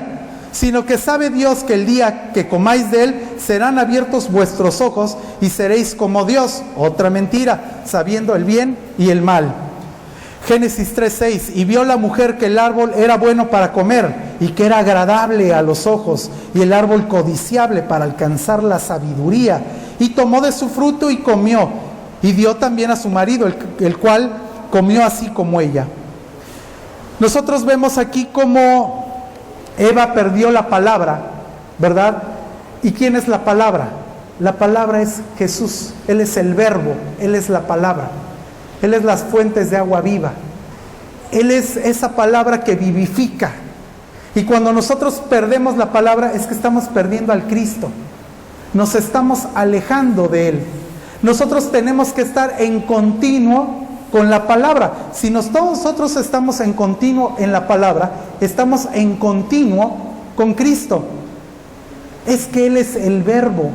sino que sabe Dios que el día que comáis de él serán abiertos vuestros ojos y seréis como Dios. Otra mentira, sabiendo el bien y el mal. Génesis 3:6, y vio la mujer que el árbol era bueno para comer y que era agradable a los ojos y el árbol codiciable para alcanzar la sabiduría, y tomó de su fruto y comió, y dio también a su marido, el cual comió así como ella. Nosotros vemos aquí cómo Eva perdió la palabra, ¿verdad? ¿Y quién es la palabra? La palabra es Jesús. Él es el verbo, Él es la palabra. Él es las fuentes de agua viva. Él es esa palabra que vivifica. Y cuando nosotros perdemos la palabra es que estamos perdiendo al Cristo. Nos estamos alejando de Él. Nosotros tenemos que estar en continuo con la palabra. Si nosotros estamos en continuo en la palabra, estamos en continuo con Cristo. Es que Él es el verbo.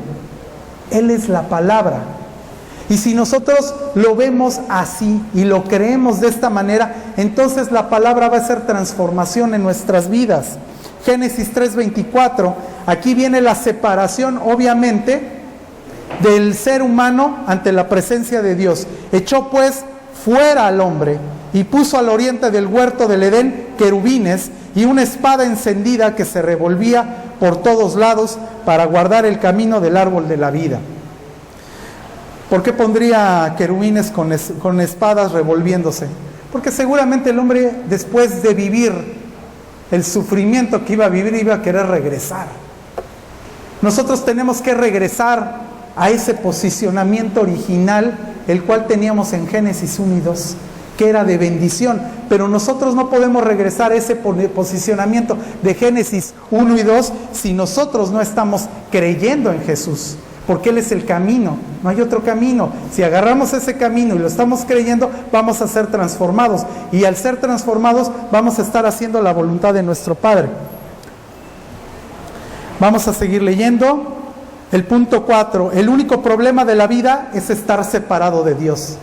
Él es la palabra. Y si nosotros lo vemos así y lo creemos de esta manera, entonces la palabra va a ser transformación en nuestras vidas. Génesis 3:24, aquí viene la separación, obviamente, del ser humano ante la presencia de Dios. Echó pues fuera al hombre y puso al oriente del huerto del Edén querubines y una espada encendida que se revolvía por todos lados para guardar el camino del árbol de la vida. ¿Por qué pondría querubines con espadas revolviéndose? Porque seguramente el hombre, después de vivir el sufrimiento que iba a vivir, iba a querer regresar. Nosotros tenemos que regresar a ese posicionamiento original, el cual teníamos en Génesis 1 y 2, que era de bendición. Pero nosotros no podemos regresar a ese posicionamiento de Génesis 1 y 2 si nosotros no estamos creyendo en Jesús. Porque Él es el camino, no hay otro camino. Si agarramos ese camino y lo estamos creyendo, vamos a ser transformados. Y al ser transformados, vamos a estar haciendo la voluntad de nuestro Padre. Vamos a seguir leyendo. El punto 4, el único problema de la vida es estar separado de Dios.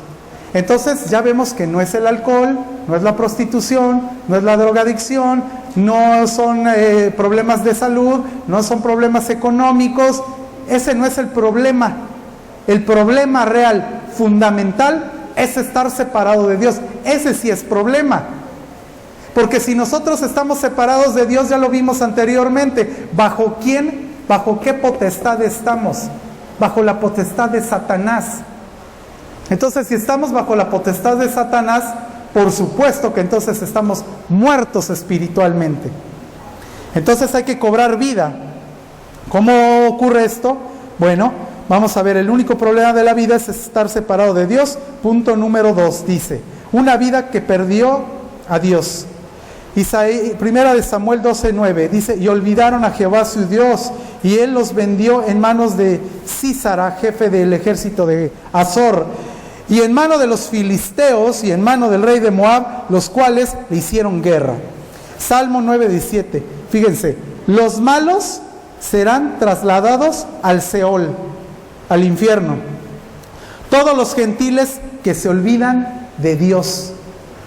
Entonces ya vemos que no es el alcohol, no es la prostitución, no es la drogadicción, no son problemas de salud, no son problemas económicos. Ese no es el problema. El problema real, fundamental, es estar separado de Dios. Ese sí es problema. Porque si nosotros estamos separados de Dios, ya lo vimos anteriormente, ¿bajo quién? ¿Bajo qué potestad estamos? Bajo la potestad de Satanás. Entonces, si estamos bajo la potestad de Satanás, por supuesto que entonces estamos muertos espiritualmente. Entonces hay que cobrar vida. ¿Cómo ocurre esto? Bueno, vamos a ver, el único problema de la vida es estar separado de Dios. Punto número 2, dice, una vida que perdió a Dios. Primera de Samuel 12:9 dice, y olvidaron a Jehová su Dios, y él los vendió en manos de Sísara, jefe del ejército de Azor, y en mano de los filisteos, y en mano del rey de Moab, los cuales le hicieron guerra. Salmo 9:17, fíjense, los malos serán trasladados al Seol, al infierno. Todos los gentiles que se olvidan de Dios.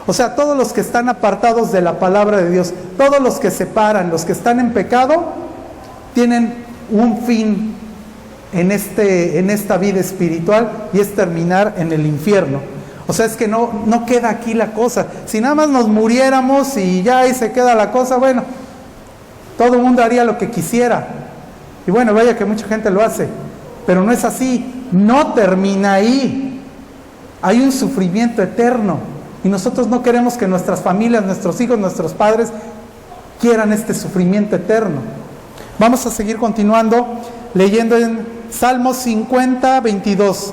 O sea, todos los que están apartados de la palabra de Dios, todos los que se separan, los que están en pecado, tienen un fin en esta vida espiritual, y es terminar en el infierno. O sea, es que no queda aquí la cosa. Si nada más nos muriéramos y ya ahí se queda la cosa, bueno, todo el mundo haría lo que quisiera. Y bueno, vaya que mucha gente lo hace, pero no es así. No termina ahí. Hay un sufrimiento eterno. Y nosotros no queremos que nuestras familias, nuestros hijos, nuestros padres quieran este sufrimiento eterno. Vamos a seguir continuando leyendo en Salmos 50:22.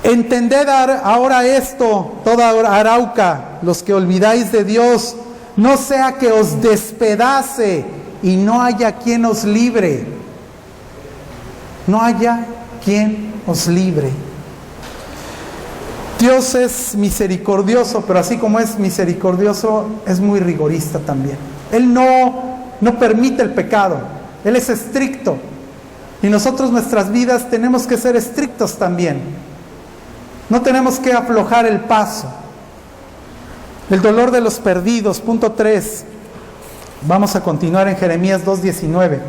Entended ahora esto, toda Arauca, los que olvidáis de Dios, no sea que os despedace y no haya quien os libre. No haya quien os libre. Dios es misericordioso, pero así como es misericordioso, es muy rigorista también. Él no permite el pecado. Él es estricto. Y nosotros, nuestras vidas, tenemos que ser estrictos también. No tenemos que aflojar el paso. El dolor de los perdidos, punto 3. Vamos a continuar en Jeremías 2:19.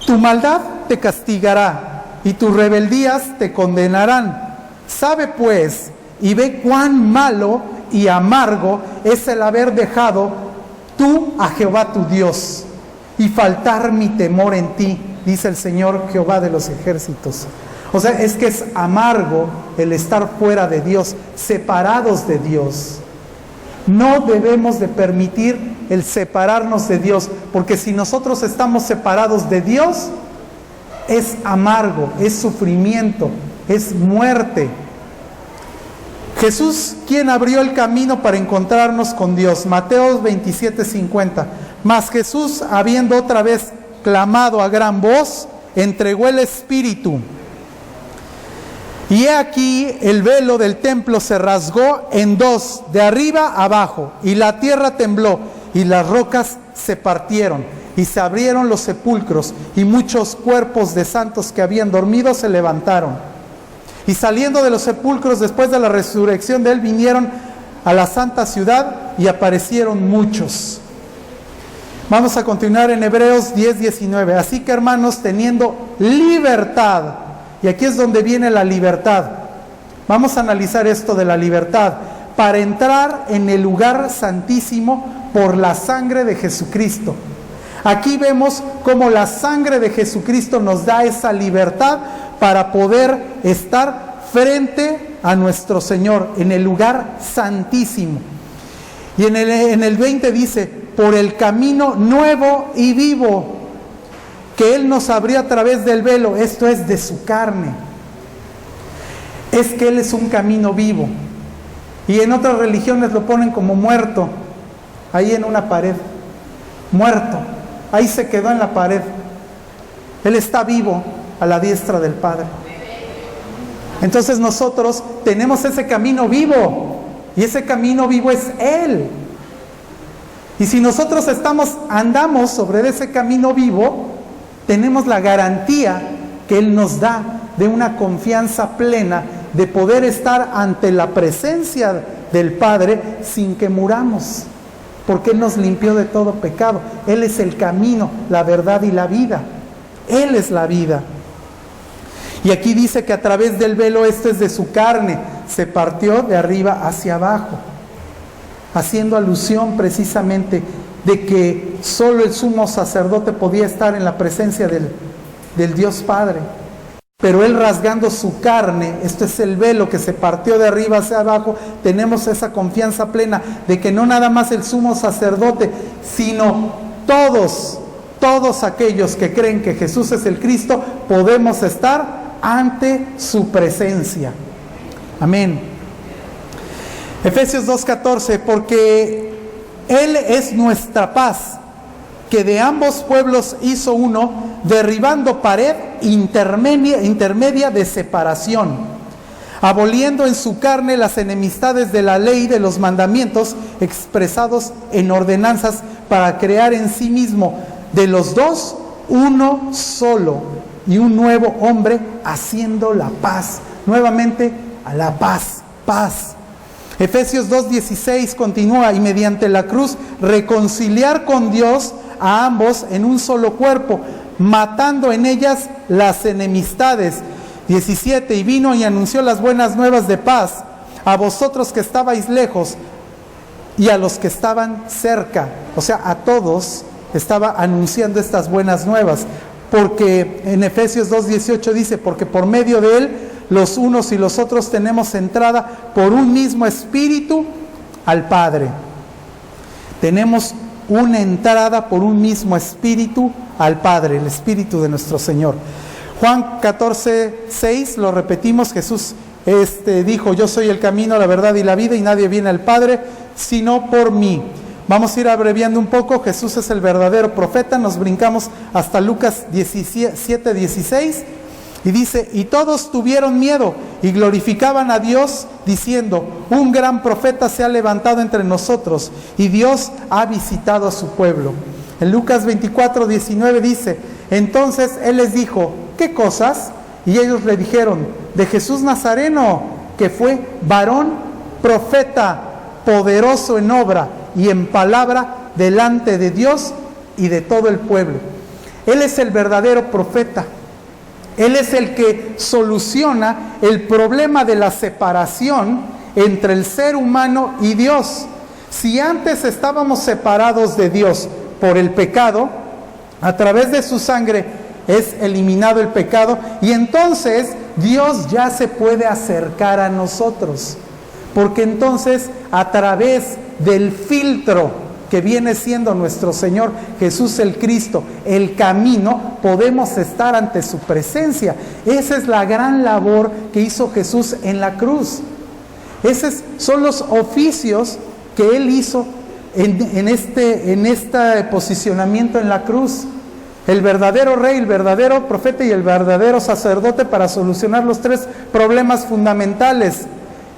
Tu maldad te castigará y tus rebeldías te condenarán. Sabe pues y ve cuán malo y amargo es el haber dejado tú a Jehová tu Dios y faltar mi temor en ti, dice el Señor Jehová de los ejércitos. O sea, es que es amargo el estar fuera de Dios, separados de Dios. No debemos de permitir el separarnos de Dios, porque si nosotros estamos separados de Dios, es amargo, es sufrimiento, es muerte. Jesús, quien abrió el camino para encontrarnos con Dios. Mateo 27:50. Mas Jesús, habiendo otra vez clamado a gran voz, entregó el Espíritu. Y he aquí el velo del templo se rasgó en dos, de arriba abajo, y la tierra tembló, y las rocas se partieron, y se abrieron los sepulcros, y muchos cuerpos de santos que habían dormido se levantaron. Y saliendo de los sepulcros después de la resurrección de él, vinieron a la santa ciudad y aparecieron muchos. Vamos a continuar en Hebreos 10:19. Así que, hermanos, teniendo libertad, y aquí es donde viene la libertad. Vamos a analizar esto de la libertad. Para entrar en el lugar santísimo por la sangre de Jesucristo. Aquí vemos cómo la sangre de Jesucristo nos da esa libertad para poder estar frente a nuestro Señor en el lugar santísimo. Y en el 20 dice, por el camino nuevo y vivo que Él nos abrió a través del velo, esto es de su carne. Es que Él es un camino vivo. Y en otras religiones lo ponen como muerto, ahí en una pared. Muerto, ahí se quedó en la pared. Él está vivo a la diestra del Padre. Entonces nosotros tenemos ese camino vivo, y ese camino vivo es Él. Y si nosotros andamos sobre ese camino vivo, tenemos la garantía que Él nos da de una confianza plena de poder estar ante la presencia del Padre sin que muramos, porque Él nos limpió de todo pecado. Él es el camino, la verdad y la vida. Él es la vida. Y aquí dice que a través del velo, esto es de su carne, se partió de arriba hacia abajo, haciendo alusión precisamente de que solo el sumo sacerdote podía estar en la presencia del Dios Padre. pero Él rasgando su carne, esto es el velo que se partió de arriba hacia abajo, tenemos esa confianza plena de que no nada más el sumo sacerdote, sino todos aquellos que creen que Jesús es el Cristo, podemos estar ante su presencia. Amén. Efesios 2:14, porque Él es nuestra paz, que de ambos pueblos hizo uno, derribando pared intermedia de separación, aboliendo en su carne las enemistades de la ley de los mandamientos expresados en ordenanzas, para crear en sí mismo de los dos uno solo y un nuevo hombre, haciendo la paz. Nuevamente a la paz. Efesios 2:16 continúa, y mediante la cruz reconciliar con Dios a ambos en un solo cuerpo, matando en ellas las enemistades. 17, y vino y anunció las buenas nuevas de paz a vosotros que estabais lejos y a los que estaban cerca. O sea, a todos estaba anunciando estas buenas nuevas, porque en Efesios 2:18 dice, porque por medio de Él los unos y los otros tenemos entrada por un mismo espíritu al Padre. Tenemos una entrada por un mismo espíritu al Padre, el espíritu de nuestro Señor. Juan 14:6, lo repetimos, Jesús dijo, yo soy el camino, la verdad y la vida, y nadie viene al Padre sino por mí. Vamos a ir abreviando un poco. Jesús es el verdadero profeta. Nos brincamos hasta Lucas 17:16, y dice, y todos tuvieron miedo y glorificaban a Dios diciendo, un gran profeta se ha levantado entre nosotros y Dios ha visitado a su pueblo. En Lucas 24:19 dice, entonces Él les dijo, ¿qué cosas? Y ellos le dijeron, de Jesús Nazareno, que fue varón profeta, poderoso en obra y en palabra delante de Dios y de todo el pueblo. Él es el verdadero profeta. Él es el que soluciona el problema de la separación entre el ser humano y Dios. Si antes estábamos separados de Dios por el pecado, a través de su sangre es eliminado el pecado, y entonces Dios ya se puede acercar a nosotros, porque entonces a través del filtro que viene siendo nuestro Señor Jesús el Cristo, el camino, podemos estar ante su presencia. Esa es la gran labor que hizo Jesús en la cruz. Esos son los oficios que Él hizo en este posicionamiento en la cruz. El verdadero rey, el verdadero profeta y el verdadero sacerdote, para solucionar los tres problemas fundamentales: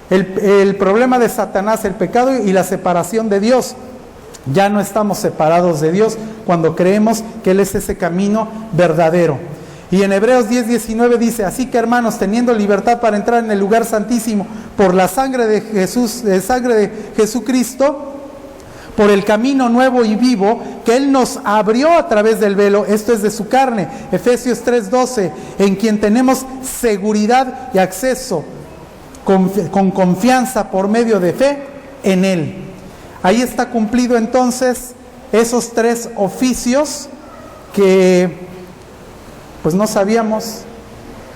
el problema de Satanás, el pecado y la separación de Dios. Ya no estamos separados de Dios cuando creemos que Él es ese camino verdadero. Y en Hebreos 10:19 dice, así que hermanos, teniendo libertad para entrar en el lugar santísimo por la sangre de Jesús, sangre de Jesucristo, por el camino nuevo y vivo que Él nos abrió a través del velo, esto es de su carne. Efesios 3:12, en quien tenemos seguridad y acceso con confianza por medio de fe en Él. Ahí está cumplido entonces esos tres oficios que pues no sabíamos,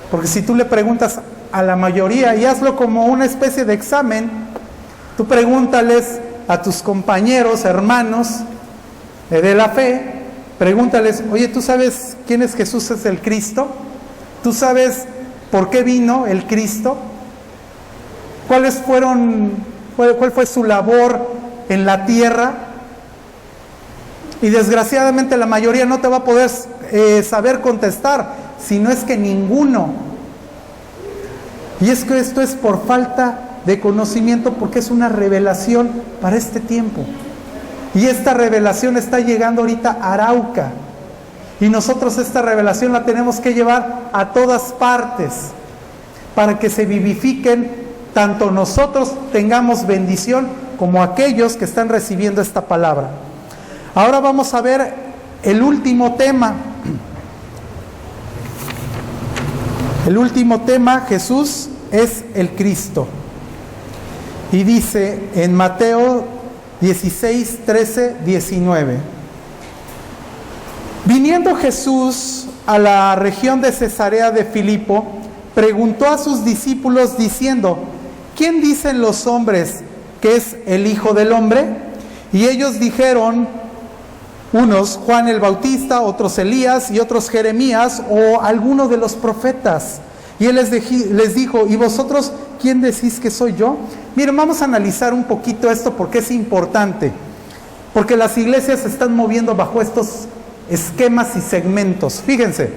porque si tú le preguntas a la mayoría, y hazlo como una especie de examen, tú pregúntales a tus compañeros, hermanos de la fe, pregúntales, oye, ¿tú sabes quién es Jesús es el Cristo? ¿Tú sabes por qué vino el Cristo? ¿Cuál fue su labor en la tierra? Y desgraciadamente la mayoría no te va a poder saber contestar, si no es que ninguno. Y es que esto es por falta de conocimiento, porque es una revelación para este tiempo. Y esta revelación está llegando ahorita a Arauca. Y nosotros esta revelación la tenemos que llevar a todas partes para que se vivifiquen, tanto nosotros tengamos bendición como aquellos que están recibiendo esta palabra. Ahora vamos a ver el último tema. El último tema, Jesús es el Cristo. Y dice en Mateo 16, 13, 19. Viniendo Jesús a la región de Cesarea de Filipo, preguntó a sus discípulos diciendo: ¿quién dicen los hombres que es el Hijo del Hombre? Y ellos dijeron, unos Juan el Bautista, otros Elías y otros Jeremías o alguno de los profetas. Y él les dijo: ¿y vosotros quién decís que soy yo? Miren, vamos a analizar un poquito esto porque es importante. Porque las iglesias se están moviendo bajo estos esquemas y segmentos. Fíjense.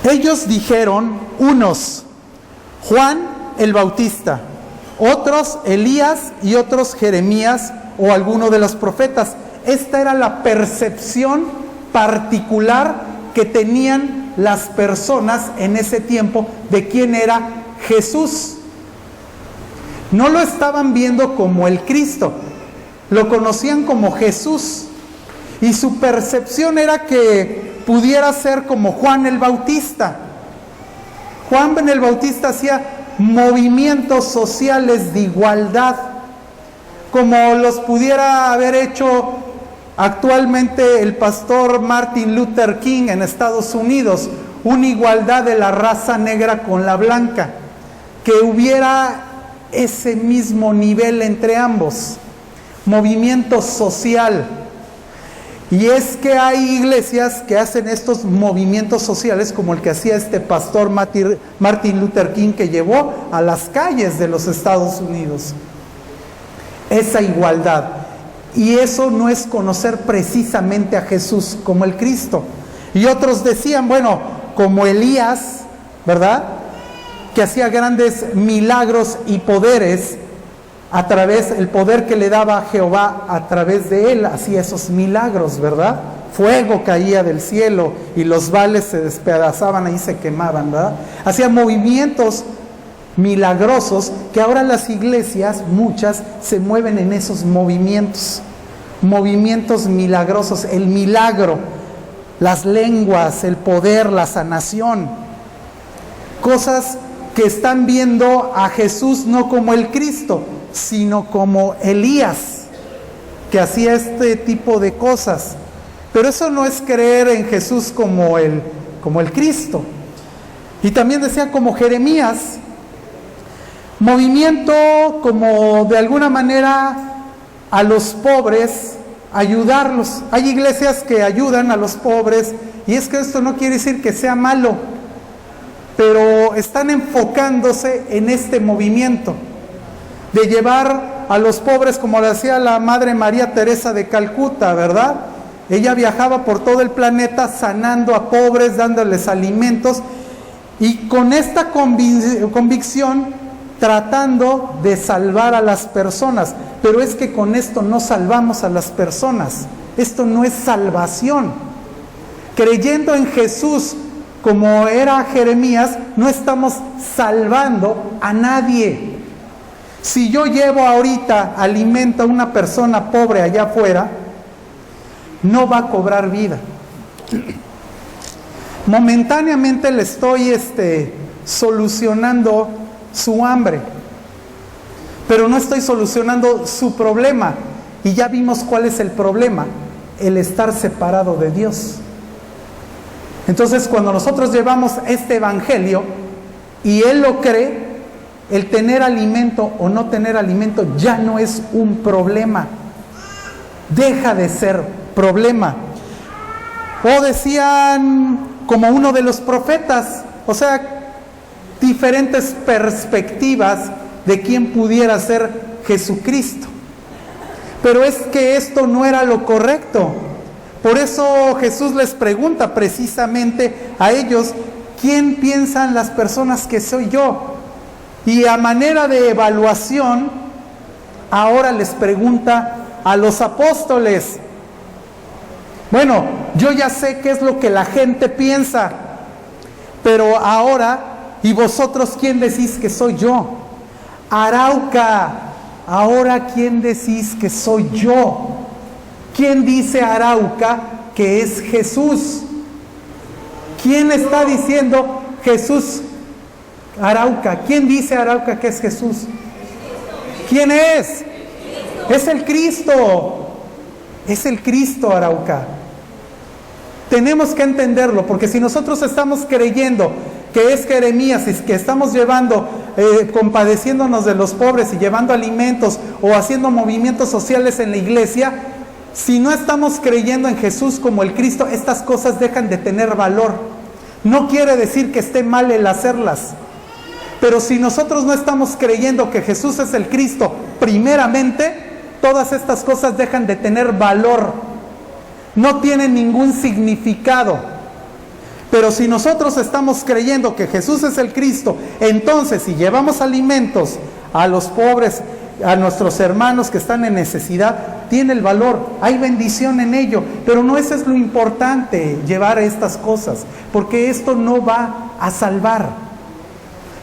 Ellos dijeron, unos Juan el Bautista, otros Elías y otros Jeremías o alguno de los profetas. Esta era la percepción particular que tenían las personas en ese tiempo de quién era Jesús. No lo estaban viendo como el Cristo, lo conocían como Jesús. Y su percepción era que pudiera ser como Juan el Bautista. Juan el Bautista hacía movimientos sociales de igualdad, como los pudiera haber hecho actualmente el pastor Martin Luther King en Estados Unidos, una igualdad de la raza negra con la blanca, que hubiera ese mismo nivel entre ambos, movimiento social. Y es que hay iglesias que hacen estos movimientos sociales como el que hacía este pastor Martin Luther King, que llevó a las calles de los Estados Unidos esa igualdad. Y eso no es conocer precisamente a Jesús como el Cristo. Y otros decían, bueno, como Elías, ¿verdad?, que hacía grandes milagros y poderes a través, el poder que le daba Jehová a través de él, hacía esos milagros, ¿verdad? Fuego caía del cielo y los vales se despedazaban, ahí se quemaban, ¿verdad? Hacía movimientos milagrosos que ahora las iglesias, muchas, se mueven en esos movimientos milagrosos, el milagro, las lenguas, el poder, la sanación, cosas que están viendo a Jesús no como el Cristo, sino como Elías, que hacía este tipo de cosas. Pero eso no es creer en Jesús como el Cristo. Y también decía como Jeremías, movimiento como de alguna manera a los pobres, ayudarlos. Hay iglesias que ayudan a los pobres, y es que esto no quiere decir que sea malo, pero están enfocándose en este movimiento de llevar a los pobres, como lo hacía la Madre María Teresa de Calcuta, ¿verdad? Ella viajaba por todo el planeta sanando a pobres, dándoles alimentos, y con esta convicción tratando de salvar a las personas. Pero es que con esto no salvamos a las personas, esto no es salvación. Creyendo en Jesús como era Jeremías, no estamos salvando a nadie. Si yo llevo ahorita alimento a una persona pobre allá afuera, no va a cobrar vida. Momentáneamente le estoy solucionando su hambre, pero no estoy solucionando su problema. Y ya vimos cuál es el problema: el estar separado de Dios. Entonces, cuando nosotros llevamos este evangelio y él lo cree, el tener alimento o no tener alimento ya no es un problema, deja de ser problema. O decían como uno de los profetas, o sea, diferentes perspectivas de quién pudiera ser Jesucristo. Pero es que esto no era lo correcto. Por eso Jesús les pregunta precisamente a ellos: ¿quién piensan las personas que soy yo? Y a manera de evaluación, ahora les pregunta a los apóstoles: bueno, yo ya sé qué es lo que la gente piensa, pero ahora, ¿y vosotros quién decís que soy yo? Arauca, ahora ¿quién decís que soy yo? ¿Quién dice Arauca que es Jesús? ¿Quién está diciendo Jesús? Arauca, ¿quién dice Arauca que es Jesús? ¿Quién es? Es el Cristo. Es el Cristo, Arauca. Tenemos que entenderlo, porque si nosotros estamos creyendo que es Jeremías, y que estamos llevando, compadeciéndonos de los pobres y llevando alimentos o haciendo movimientos sociales en la iglesia, si no estamos creyendo en Jesús como el Cristo, estas cosas dejan de tener valor. No quiere decir que esté mal el hacerlas, pero si nosotros no estamos creyendo que Jesús es el Cristo primeramente, todas estas cosas dejan de tener valor, no tienen ningún significado. Pero si nosotros estamos creyendo que Jesús es el Cristo, entonces si llevamos alimentos a los pobres, a nuestros hermanos que están en necesidad, tiene el valor, hay bendición en ello, pero no eso es lo importante, llevar estas cosas, porque esto no va a salvar.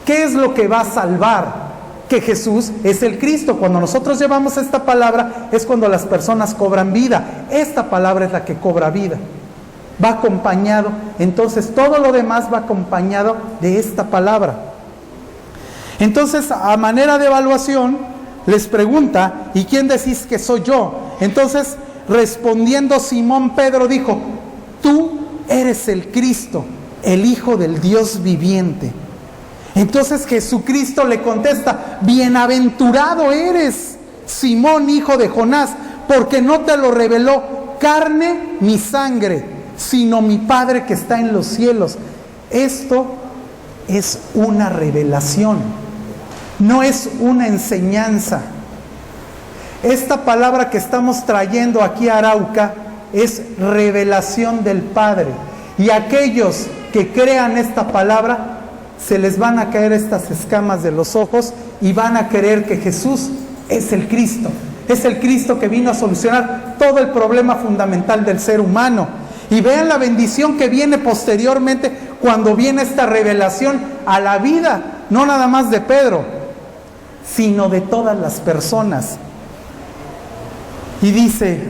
¿Qué es lo que va a salvar? Que Jesús es el Cristo. Cuando nosotros llevamos esta palabra es cuando las personas cobran vida. Esta palabra es la que cobra vida. Va acompañado, entonces todo lo demás va acompañado de esta palabra. Entonces, a manera de evaluación, les pregunta, ¿y quién decís que soy yo? Entonces, respondiendo Simón Pedro dijo, tú eres el Cristo, el Hijo del Dios viviente. Entonces Jesucristo le contesta, bienaventurado eres, Simón, hijo de Jonás, porque no te lo reveló carne ni sangre, sino mi Padre que está en los cielos. Esto es una revelación, no es una enseñanza. Esta palabra que estamos trayendo aquí a Arauca es revelación del Padre. Y aquellos que crean esta palabra, se les van a caer estas escamas de los ojos y van a creer que Jesús es el Cristo. Es el Cristo que vino a solucionar todo el problema fundamental del ser humano. Y vean la bendición que viene posteriormente cuando viene esta revelación a la vida, no nada más de Pedro, sino de todas las personas. Y dice,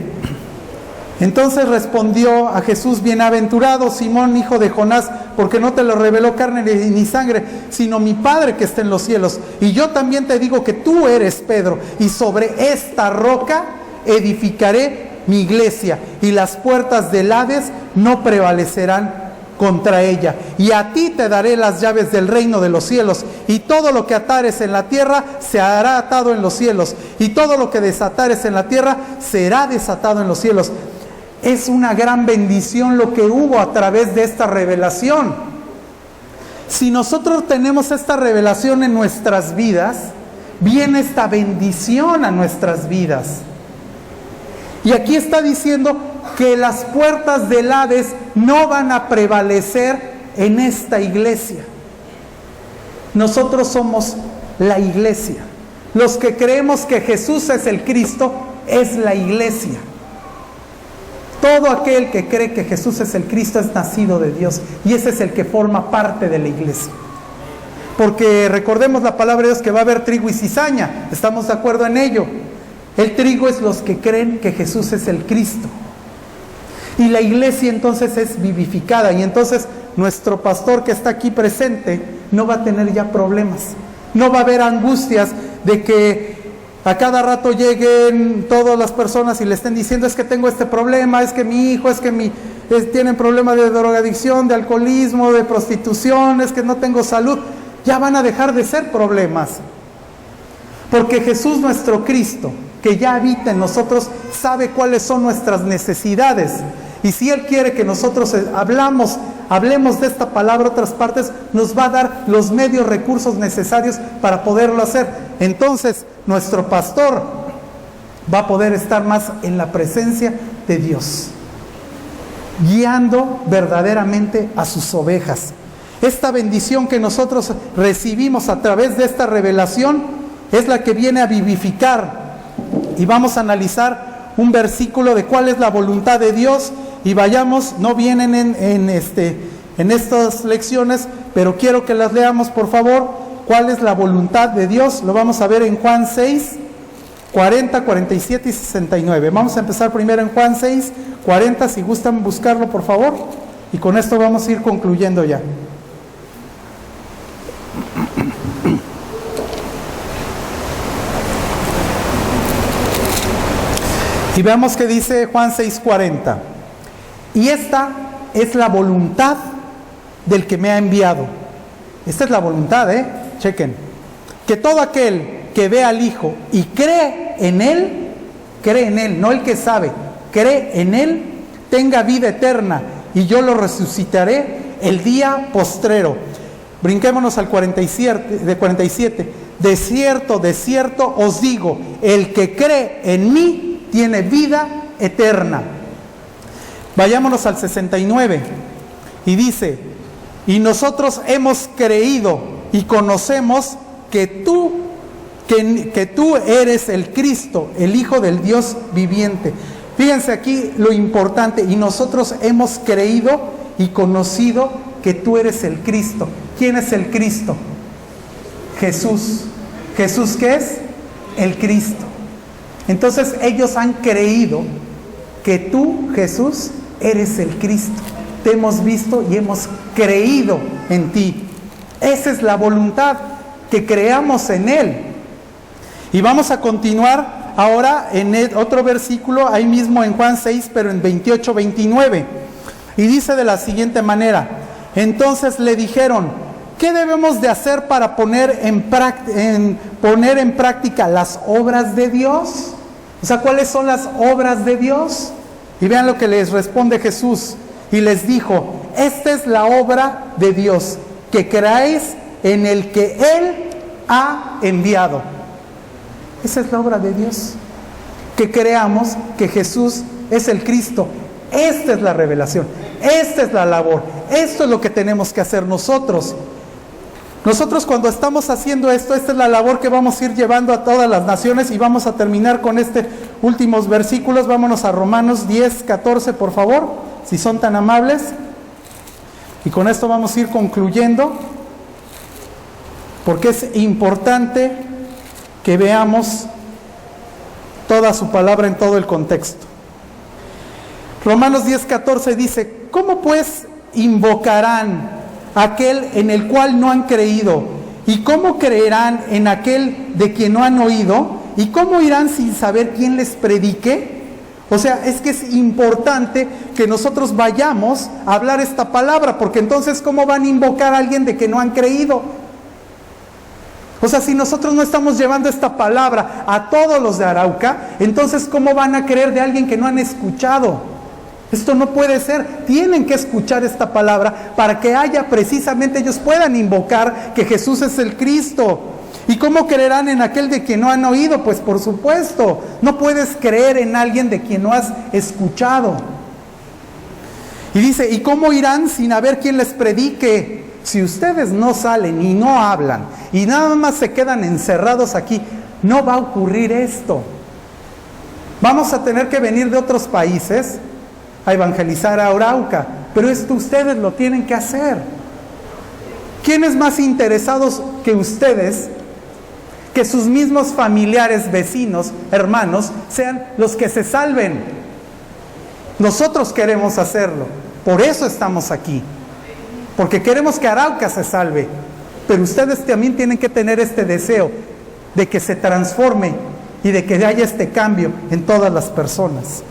entonces respondió a Jesús, bienaventurado Simón, hijo de Jonás, porque no te lo reveló carne ni sangre, sino mi Padre que está en los cielos. Y yo también te digo que tú eres Pedro, y sobre esta roca edificaré mi iglesia, y las puertas del Hades no prevalecerán contra ella. Y a ti te daré las llaves del reino de los cielos, y todo lo que atares en la tierra se hará atado en los cielos, y todo lo que desatares en la tierra será desatado en los cielos. Es una gran bendición lo que hubo a través de esta revelación. Si nosotros tenemos esta revelación en nuestras vidas, viene esta bendición a nuestras vidas. Y aquí está diciendo que las puertas del Hades no van a prevalecer en esta iglesia. Nosotros somos la iglesia. Los que creemos que Jesús es el Cristo, es la iglesia. Todo aquel que cree que Jesús es el Cristo es nacido de Dios, y ese es el que forma parte de la iglesia. Porque recordemos la palabra de Dios que va a haber trigo y cizaña, estamos de acuerdo en ello. El trigo es los que creen que Jesús es el Cristo, y la iglesia entonces es vivificada, y entonces nuestro pastor que está aquí presente no va a tener ya problemas, no va a haber angustias de que a cada rato lleguen todas las personas y le estén diciendo, es que tengo este problema, es que mi hijo, tienen problemas de drogadicción, de alcoholismo, de prostitución, es que no tengo salud. Ya van a dejar de ser problemas, porque Jesús nuestro Cristo, que ya habita en nosotros, sabe cuáles son nuestras necesidades, y si Él quiere que nosotros hablemos de esta palabra a otras partes, nos va a dar los medios, recursos necesarios para poderlo hacer. Entonces nuestro pastor va a poder estar más en la presencia de Dios, guiando verdaderamente a sus ovejas. Esta bendición que nosotros recibimos a través de esta revelación es la que viene a vivificar. Y vamos a analizar un versículo de cuál es la voluntad de Dios, y vayamos, no vienen en estas lecciones, pero quiero que las leamos por favor. ¿Cuál es la voluntad de Dios? Lo vamos a ver en Juan 6, 40, 47 y 69. Vamos a empezar primero en Juan 6, 40, si gustan buscarlo por favor, y con esto vamos a ir concluyendo ya. Y veamos que dice Juan 6:40. Y esta es la voluntad del que me ha enviado, Esta es la voluntad, chequen. Que todo aquel que ve al Hijo y cree en Él, no el que sabe, cree en Él, tenga vida eterna, y yo lo resucitaré el día postrero. Brinquémonos al 47. De cierto, de cierto os digo, el que cree en mí tiene vida eterna. Vayámonos al 69. Y dice, y nosotros hemos creído y conocemos que tú eres el Cristo, el Hijo del Dios viviente. Fíjense aquí lo importante, y nosotros hemos creído y conocido que tú eres el Cristo. ¿Quién es el Cristo? Jesús. ¿Jesús qué es? El Cristo. Entonces ellos han creído que tú, Jesús, eres el Cristo. Te hemos visto y hemos creído en ti. Esa es la voluntad, que creamos en Él. Y vamos a continuar ahora en otro versículo, ahí mismo en Juan 6, pero en 28-29. Y dice de la siguiente manera: entonces le dijeron, ¿qué debemos de hacer para poner en práctica las obras de Dios? O sea, ¿cuáles son las obras de Dios? Y vean lo que les responde Jesús. Y les dijo, esta es la obra de Dios, que creáis en el que Él ha enviado. Esa es la obra de Dios, que creamos que Jesús es el Cristo. Esta es la revelación, esta es la labor, esto es lo que tenemos que hacer nosotros. Nosotros cuando estamos haciendo esto, esta es la labor que vamos a ir llevando a todas las naciones, y vamos a terminar con estos últimos versículos. Vámonos a Romanos 10, 14, por favor, si son tan amables. Y con esto vamos a ir concluyendo, porque es importante que veamos toda su palabra en todo el contexto. Romanos 10, 14 dice, ¿cómo pues invocarán aquel en el cual no han creído? ¿Y cómo creerán en aquel de quien no han oído? ¿Y cómo irán sin saber quién les predique? O sea, es que es importante que nosotros vayamos a hablar esta palabra, porque entonces ¿cómo van a invocar a alguien de que no han creído? O sea, si nosotros no estamos llevando esta palabra a todos los de Arauca, entonces ¿cómo van a creer de alguien que no han escuchado? Esto no puede ser. Tienen que escuchar esta palabra para que precisamente ellos puedan invocar que Jesús es el Cristo. ¿Y cómo creerán en aquel de quien no han oído? Pues por supuesto, no puedes creer en alguien de quien no has escuchado. Y dice, ¿y cómo irán sin haber quien les predique? Si ustedes no salen y no hablan y nada más se quedan encerrados aquí, no va a ocurrir esto. Vamos a tener que venir de otros países a evangelizar a Arauca, pero esto ustedes lo tienen que hacer. ¿Quiénes más interesados que ustedes, que sus mismos familiares, vecinos, hermanos, sean los que se salven? Nosotros queremos hacerlo, por eso estamos aquí, porque queremos que Arauca se salve, pero ustedes también tienen que tener este deseo de que se transforme y de que haya este cambio en todas las personas.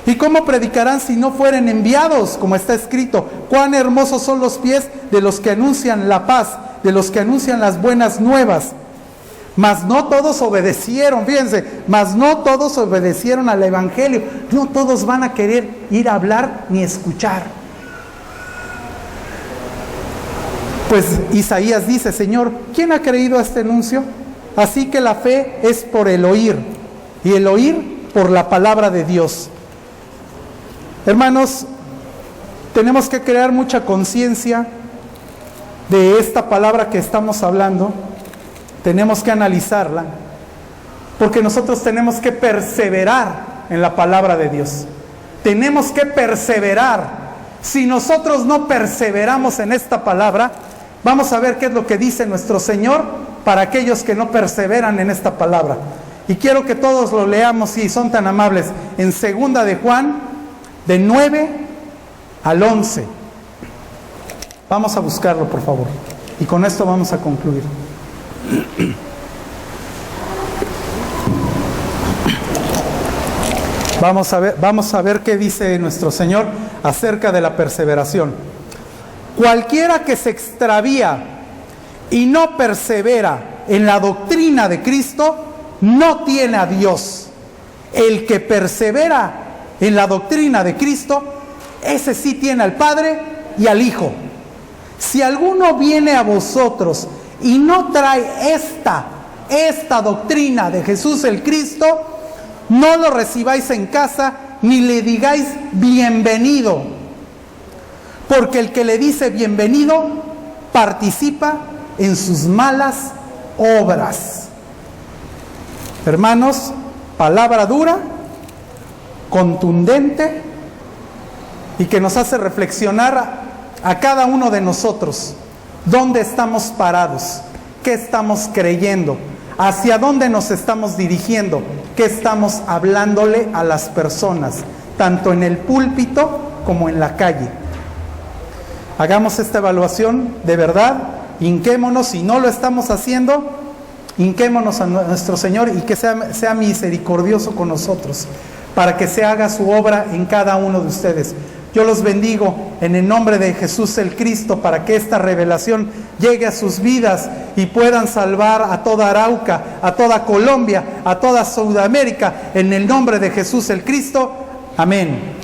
¿Y cómo predicarán si no fueren enviados? Como está escrito, cuán hermosos son los pies de los que anuncian la paz, de los que anuncian las buenas nuevas. Mas no todos obedecieron, fíjense, mas no todos obedecieron al evangelio. No todos van a querer ir a hablar ni escuchar. Pues Isaías dice, Señor, ¿quién ha creído a este anuncio? Así que la fe es por el oír, y el oír por la palabra de Dios. Hermanos, tenemos que crear mucha conciencia de esta palabra que estamos hablando. Tenemos que analizarla, porque nosotros tenemos que perseverar en la palabra de Dios. Tenemos que perseverar. Si nosotros no perseveramos en esta palabra, vamos a ver qué es lo que dice nuestro Señor para aquellos que no perseveran en esta palabra. Y quiero que todos lo leamos, si son tan amables, en 2 de Juan, de 9 al 11. Vamos a buscarlo, por favor. Y con esto vamos a concluir. Vamos a ver qué dice nuestro Señor acerca de la perseveración. Cualquiera que se extravía y no persevera en la doctrina de Cristo, no tiene a Dios. El que persevera en la doctrina de Cristo, ese sí tiene al Padre y al Hijo. Si alguno viene a vosotros y no trae esta doctrina de Jesús el Cristo, no lo recibáis en casa ni le digáis bienvenido, porque el que le dice bienvenido participa en sus malas obras. Hermanos, palabra dura, contundente y que nos hace reflexionar a cada uno de nosotros. ¿Dónde estamos parados? ¿Qué estamos creyendo? ¿Hacia dónde nos estamos dirigiendo? ¿Qué estamos hablándole a las personas? Tanto en el púlpito como en la calle. Hagamos esta evaluación de verdad, hinquémonos, si no lo estamos haciendo, hinquémonos a nuestro Señor y que sea misericordioso con nosotros, para que se haga su obra en cada uno de ustedes. Yo los bendigo en el nombre de Jesús el Cristo, para que esta revelación llegue a sus vidas y puedan salvar a toda Arauca, a toda Colombia, a toda Sudamérica, en el nombre de Jesús el Cristo. Amén.